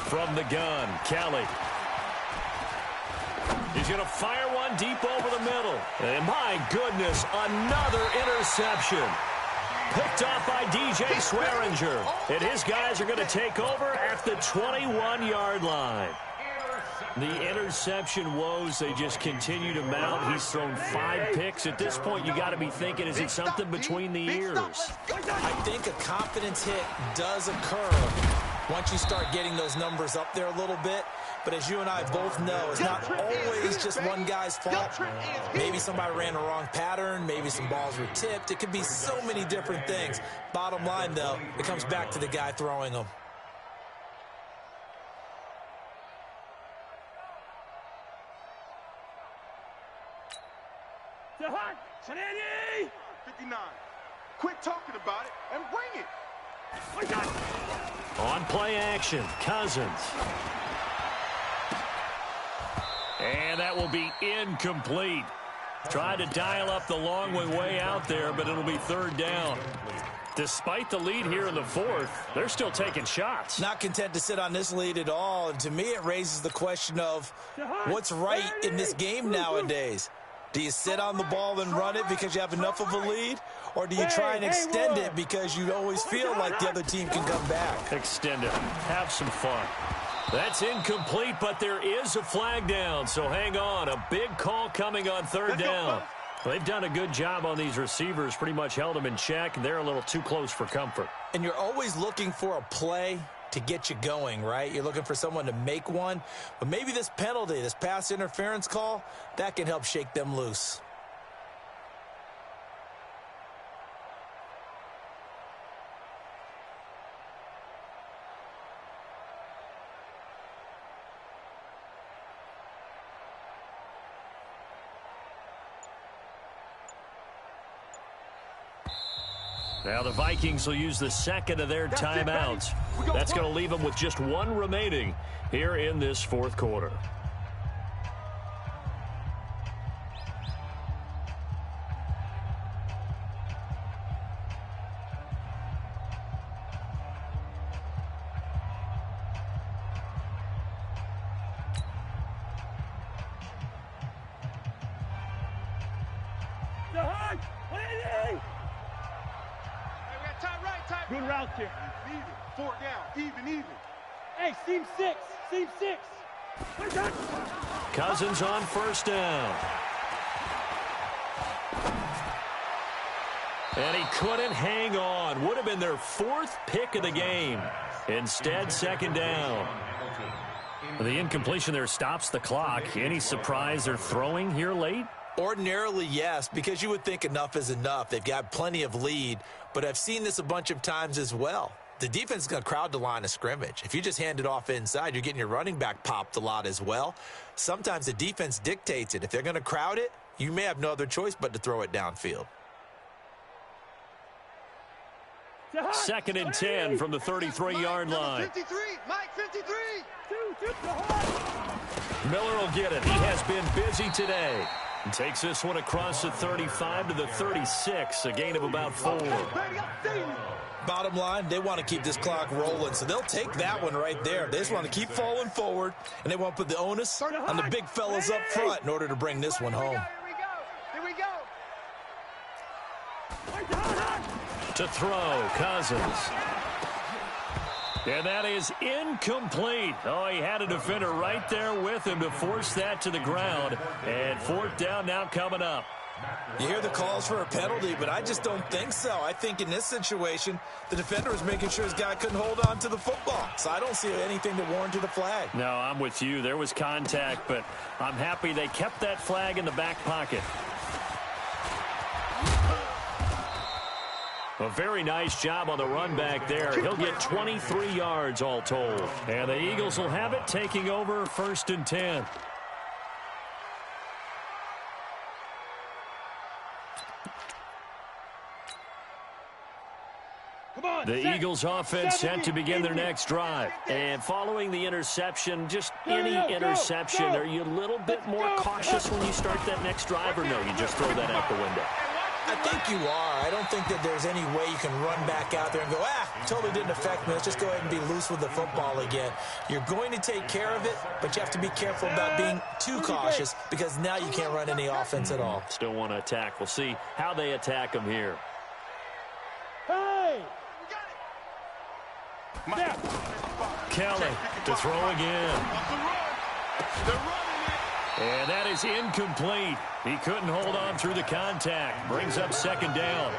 A: From the gun, Kelly. He's going to fire one deep over the middle. And my goodness, another interception. Picked off by DJ Swearinger. And his guys are going to take over at the 21-yard line. The interception woes, they just continue to mount. He's thrown 5 picks. At this point, you got to be thinking, is it something between the ears?
B: I think a confidence hit does occur once you start getting those numbers up there a little bit. But as you and I both know, it's not always just one guy's fault. Maybe somebody ran a wrong pattern. Maybe some balls were tipped. It could be so many different things. Bottom line, though, it comes back to the guy throwing them.
E: The hunt. 59. Quit talking about it and bring it.
A: On play action, Cousins. And that will be incomplete. Tried to dial up the long way out there, but it'll be third down. Despite the lead here in the fourth, they're still taking shots.
B: Not content to sit on this lead at all. And to me, it raises the question of what's right in this game nowadays. Do you sit on the ball and run it because you have enough of a lead? Or do you try and extend it because you always feel like the other team can come back?
A: Extend it. Have some fun. That's incomplete, but there is a flag down, so hang on. A big call coming on third down. They've done a good job on these receivers, pretty much held them in check, and they're a little too close for comfort.
B: And you're always looking for a play to get you going, right? You're looking for someone to make one. But maybe this penalty, this pass interference call, that can help shake them loose.
A: Now the Vikings will use the second of their timeouts. That's going to leave them with just one remaining here in this fourth quarter.
F: Good route here.
E: Even. 4 down. Even.
F: Hey, seam six.
A: Cousins on first down. And he couldn't hang on. Would have been their fourth pick of the game. Instead, second down. The incompletion there stops the clock. Any surprise they're throwing here late?
B: Ordinarily, yes, because you would think enough is enough. They've got plenty of lead, but I've seen this a bunch of times as well. The defense is going to crowd the line of scrimmage. If you just hand it off inside, you're getting your running back popped a lot as well. Sometimes the defense dictates it. If they're going to crowd it, you may have no other choice but to throw it downfield.
A: 2nd and 10 from the 33-yard line.
E: 53. Mike, 53.
A: Miller will get it. He has been busy today. And takes this one across the 35 to the 36, a gain of about 4.
B: Bottom line, they want to keep this clock rolling, so they'll take that one right there. They just want to keep falling forward, and they want to put the onus on the big fellas up front in order to bring this one home.
E: Here we go.
A: To throw, Cousins. And that is incomplete. Oh, he had a defender right there with him to force that to the ground. And 4th down now coming up.
B: You hear the calls for a penalty, but I just don't think so. I think in this situation, the defender was making sure his guy couldn't hold on to the football. So I don't see anything to warrant the flag.
A: No, I'm with you. There was contact, but I'm happy they kept that flag in the back pocket. A very nice job on the run back there. He'll get 23 yards all told. And the Eagles will have it, taking over 1st and 10. The Eagles offense set to begin their next drive. And following the interception, just any interception, are you a little bit more cautious when you start that next drive, or no, you just throw that out the window?
B: I think you are. I don't think that there's any way you can run back out there and go, totally didn't affect me. Let's just go ahead and be loose with the football again. You're going to take care of it, but you have to be careful about being too cautious because now you can't run any offense at all.
A: Still want to attack. We'll see how they attack them here.
F: Hey!
A: Kelly to throw again. And that is incomplete. He couldn't hold on through the contact. Brings up 2nd down.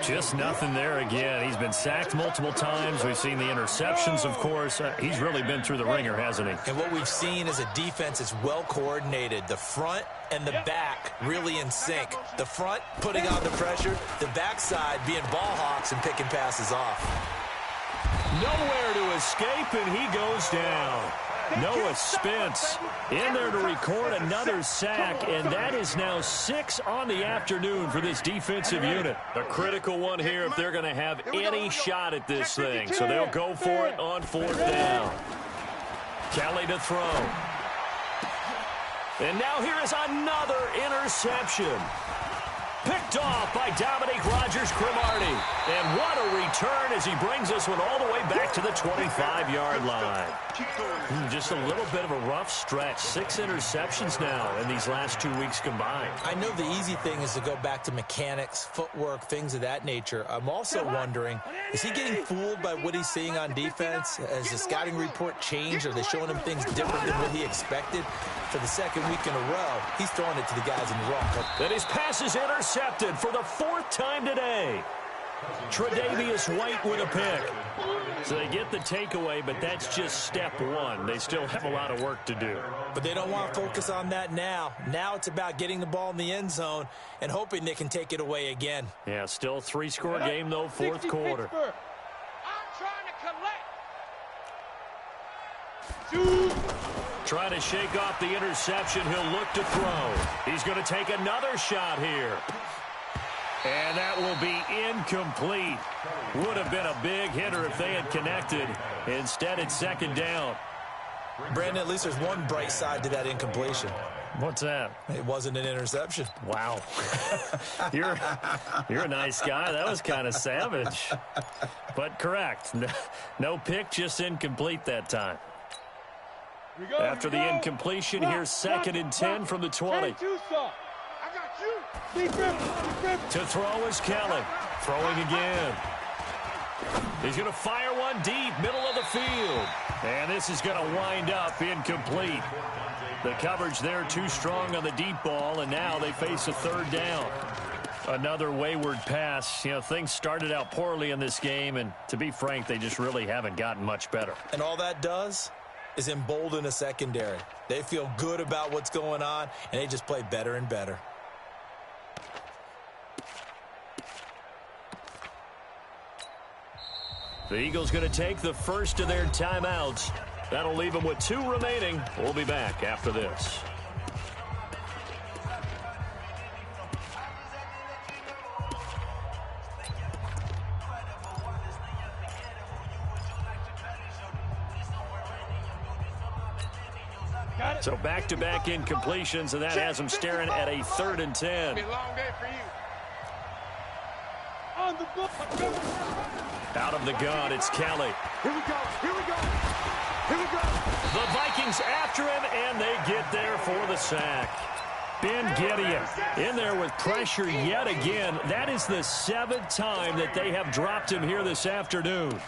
A: Just nothing there again. He's been sacked multiple times. We've seen the interceptions, of course. He's really been through the ringer, hasn't he?
B: And what we've seen is a defense that's well coordinated. The front and the back really in sync. The front putting on the pressure. The backside being ball hawks and picking passes off.
A: Nowhere to escape, and he goes down. Noah Spence in there to record another sack, and that is now 6 on the afternoon for this defensive unit. A critical one here if they're going to have any shot at this thing. So they'll go for it on 4th down. Kelly to throw. And now here is another interception. Picked off by Dominique Rodgers-Cromartie. And what a return as he brings this one all the way back to the 25-yard line. Just a little bit of a rough stretch. 6 interceptions now in these last 2 weeks combined.
B: I know the easy thing is to go back to mechanics, footwork, things of that nature. I'm also wondering, is he getting fooled by what he's seeing on defense? Has the scouting report changed? Are they showing him things different than what he expected? For the second week in a row, he's throwing it to the guys in the wrong.
A: And his pass is intercepted for the 4th time today. Tre'Davious White with a pick. So they get the takeaway, but that's just step 1. They still have a lot of work to do.
B: But they don't want to focus on that now. Now it's about getting the ball in the end zone and hoping they can take it away again.
A: Yeah, still 3-score game, though, 4th quarter.
D: I'm trying to collect.
A: Trying to shake off the interception. He'll look to throw. He's going to take another shot here. And that will be incomplete. Would have been a big hitter if they had connected. Instead, it's 2nd down.
B: Brandon, at least there's one bright side to that incompletion.
A: What's that?
B: It wasn't an interception.
A: Wow. You're a nice guy. That was kind of savage. But correct. No pick, just incomplete that time. After the incompletion, here's 2nd and 10 from the 20. To throw is Kelly. Throwing again. He's going to fire one deep, middle of the field. And this is going to wind up incomplete. The coverage there too strong on the deep ball, and now they face a 3rd down. Another wayward pass. You know, things started out poorly in this game, and to be frank, they just really haven't gotten much better.
B: And all that does is embolden a secondary. They feel good about what's going on, and they just play better and better.
A: The Eagles going to take the first of their timeouts. That'll leave them with 2 remaining. We'll be back after this. So back-to-back incompletions, and that has them staring at a 3rd and 10. Out of the gun, it's Kelly.
E: Here we go. Here we go. Here we go.
A: The Vikings after him, and they get there for the sack. Ben Gideon in there with pressure yet again. That is the 7th time that they have dropped him here this afternoon.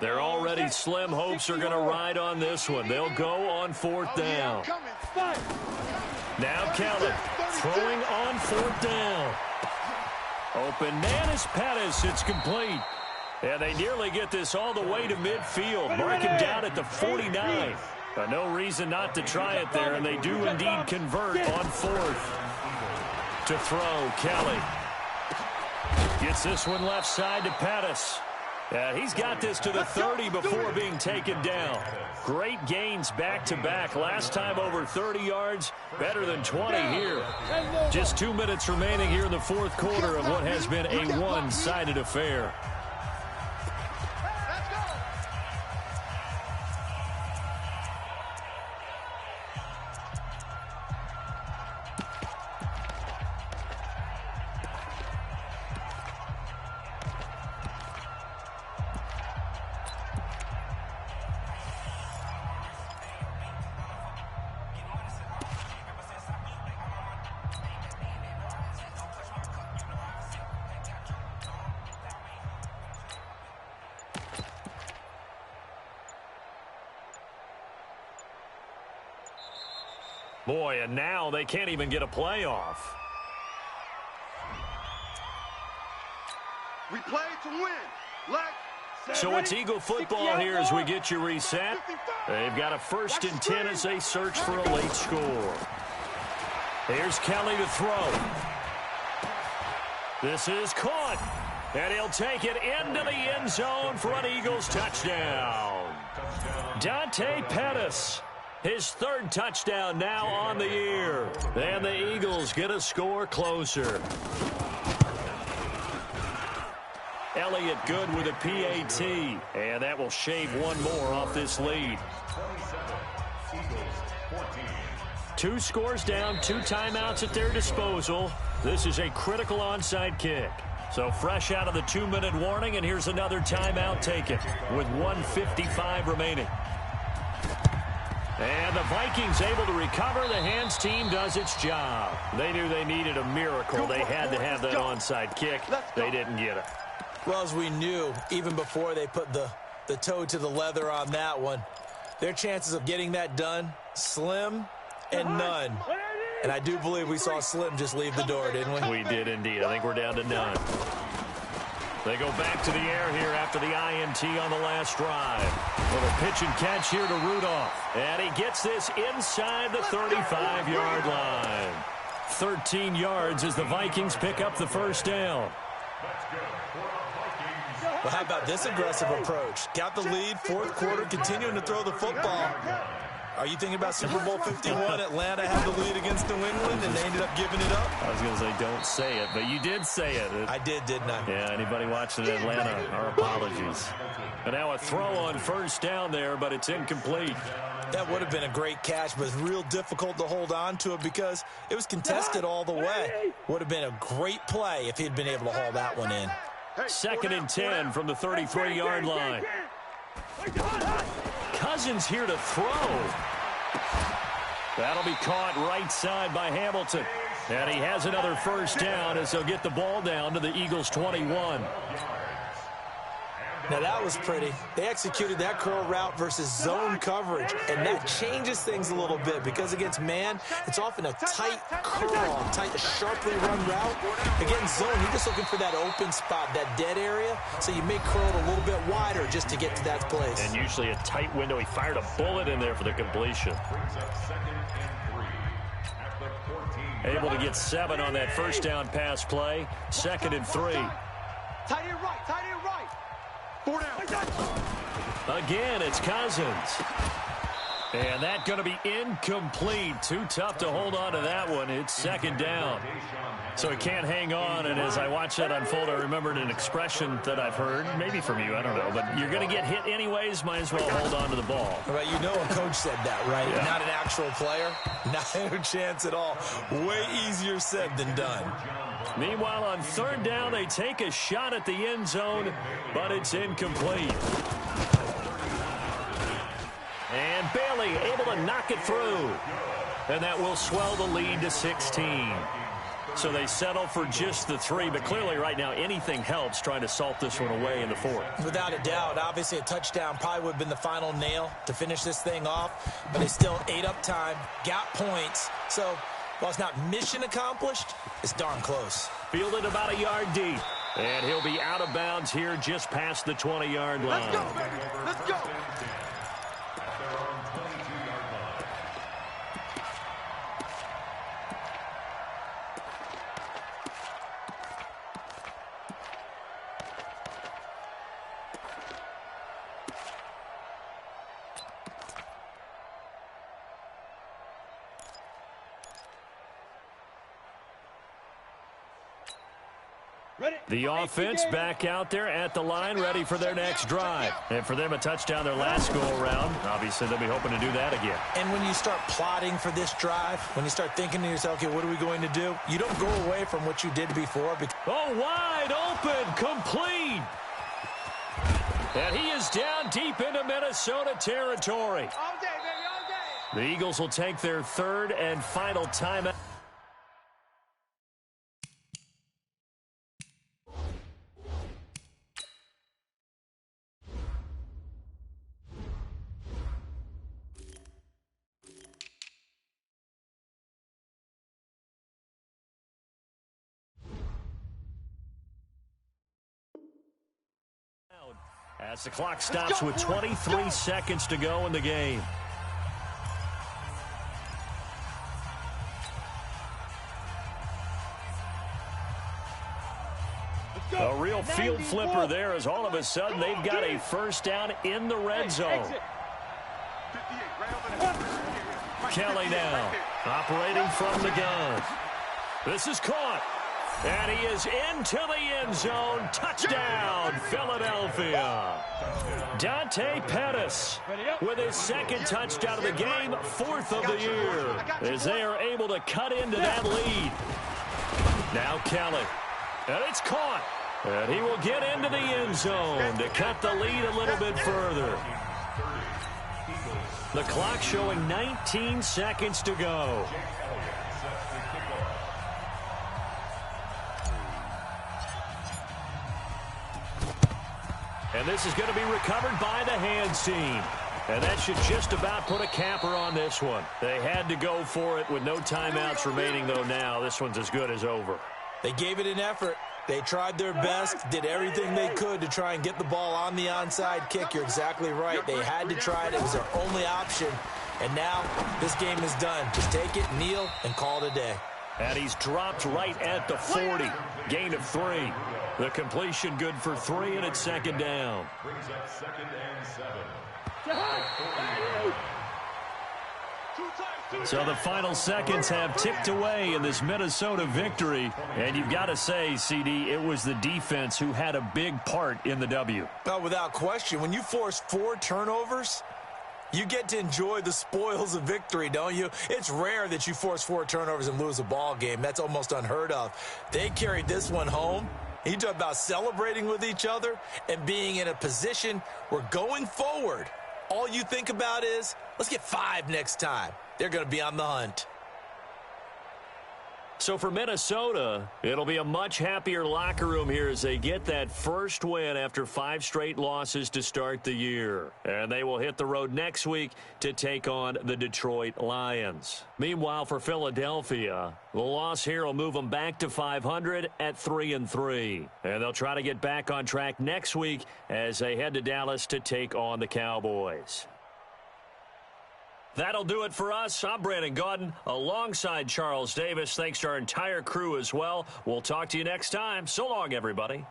A: They're already slim hopes are going to ride on this one. They'll go on 4th down. Now Kelly throwing on 4th down. Open man is Pettis. It's complete. And they nearly get this all the way to midfield. Mark him down at the 49. But no reason not to try it there, and they do indeed convert on 4th. To throw, Kelly. Gets this one left side to Pettis. He's got this to the 30 before being taken down. Great gains back-to-back. Last time over 30 yards, better than 20 here. Just 2 minutes remaining here in the 4th quarter of what has been a one-sided affair. Boy, and now they can't even get a playoff.
E: We play to win.
A: So it's Eagle football here as we get you reset. They've got a 1st and 10 as they search for a late score. Here's Kelly to throw. This is caught. And he'll take it into the end zone for an Eagles touchdown. Dante Pettis, his third touchdown now on the year. And the Eagles get a score closer. Elliott good with a PAT. And that will shave one more off this lead. 2 scores down, 2 timeouts at their disposal. This is a critical onside kick. So fresh out of the 2-minute warning, and here's another timeout taken with 1:55 remaining. And the Vikings able to recover. The hands team does its job. They knew they needed a miracle. They had to have that onside kick. They didn't get it.
B: Well, as we knew, even before they put the toe to the leather on that one, their chances of getting that done, slim and none. And I do believe we saw Slim just leave the door, didn't we?
A: We did indeed. I think we're down to none. They go back to the air here after the INT on the last drive. Little pitch and catch here to Rudolph. And he gets this inside the 35-yard line. 13 yards as the Vikings pick up the first down.
B: Well, how about this aggressive approach? Got the lead, fourth quarter, continuing to throw the football. Are you thinking about Super Bowl 51? Atlanta had the lead against New England, and they ended up giving it up?
A: I was going to say, don't say it, but you did say it.
B: I did, didn't I?
A: Yeah, anybody watching Atlanta, our apologies. And now a throw on first down there, but it's incomplete.
B: That would have been a great catch, but it's real difficult to hold on to it because it was contested all the way. Would have been a great play if he'd been able to haul that one in.
A: 2nd and 10 from the 33-yard line. Cousins here to throw. That'll be caught right side by Hamilton. And he has another first down as they'll get the ball down to the Eagles' 21.
B: Now, that was pretty. They executed that curl route versus zone coverage, and that changes things a little bit because against man, it's often a tight curl, tight, sharply run route. Against zone, you're just looking for that open spot, that dead area, so you may curl it a little bit wider just to get to that place.
A: And usually a tight window. He fired a bullet in there for the completion. Able to get 7 on that first down pass play. 2nd and 3.
E: Tight end right, tight end right. 4 down.
A: Again, it's Cousins. And that's going to be incomplete. Too tough to hold on to that one. It's 2nd down. So he can't hang on. And as I watch that unfold, I remembered an expression that I've heard, maybe from you, I don't know. But you're going to get hit anyways, might as well hold on to the ball.
B: Right, you know a coach said that, right?
A: Yeah.
B: Not an actual player. Not a chance at all. Way easier said than done.
A: Meanwhile, on 3rd down, they take a shot at the end zone, but it's incomplete. And Bailey able to knock it through. And that will swell the lead to 16. So they settle for just the 3, but clearly right now anything helps trying to salt this one away in the 4th.
B: Without a doubt, obviously a touchdown probably would have been the final nail to finish this thing off, but they still ate up time, got points. So while it's not mission accomplished, it's darn close.
A: Fielded about a yard deep, and he'll be out of bounds here just past the 20-yard line.
E: Let's go, baby. Let's go.
A: The offense back out there at the line, ready for their next drive. And for them, a touchdown their last go-around. Obviously, they'll be hoping to do that again.
B: And when you start plotting for this drive, when you start thinking to yourself, okay, what are we going to do? You don't go away from what you did before.
A: Oh, wide open, complete. And he is down deep into Minnesota territory.
E: All day, baby, all day.
A: The Eagles will take their 3rd and final timeout. As the clock stops with 23 seconds to go in the game. A real field flipper there as all of a sudden they've got a first down in the red zone. Kelly now operating from the gun. This is caught. And he is into the end zone. Touchdown, Philadelphia. Dante Pettis with his second touchdown of the game, fourth of the year, as they are able to cut into that lead. Now Kelly. And it's caught. And he will get into the end zone to cut the lead a little bit further. The clock showing 19 seconds to go. And this is going to be recovered by the hands team. And that should just about put a capper on this one. They had to go for it with no timeouts remaining, though now. This one's as good as over.
B: They gave it an effort. They tried their best, did everything they could to try and get the ball on the onside kick. You're exactly right. They had to try it. It was their only option. And now this game is done. Just take it, kneel, and call it a day.
A: And he's dropped right at the 40. Gain of 3. The completion good for 3, and it's second down.
C: Brings up 2nd and 7.
A: So the final seconds have ticked away in this Minnesota victory. And you've got to say, CD, it was the defense who had a big part in the W.
B: Oh, without question. When you force 4 turnovers, you get to enjoy the spoils of victory, don't you? It's rare that you force 4 turnovers and lose a ball game. That's almost unheard of. They carried this one home. You talk about celebrating with each other and being in a position where going forward, all you think about is, let's get 5 next time. They're going to be on the hunt.
A: So for Minnesota, it'll be a much happier locker room here as they get that first win after 5 straight losses to start the year. And they will hit the road next week to take on the Detroit Lions. Meanwhile, for Philadelphia, the loss here will move them back to 500 at 3-3. And they'll try to get back on track next week as they head to Dallas to take on the Cowboys. That'll do it for us. I'm Brandon Gaudin alongside Charles Davis. Thanks to our entire crew as well. We'll talk to you next time. So long, everybody.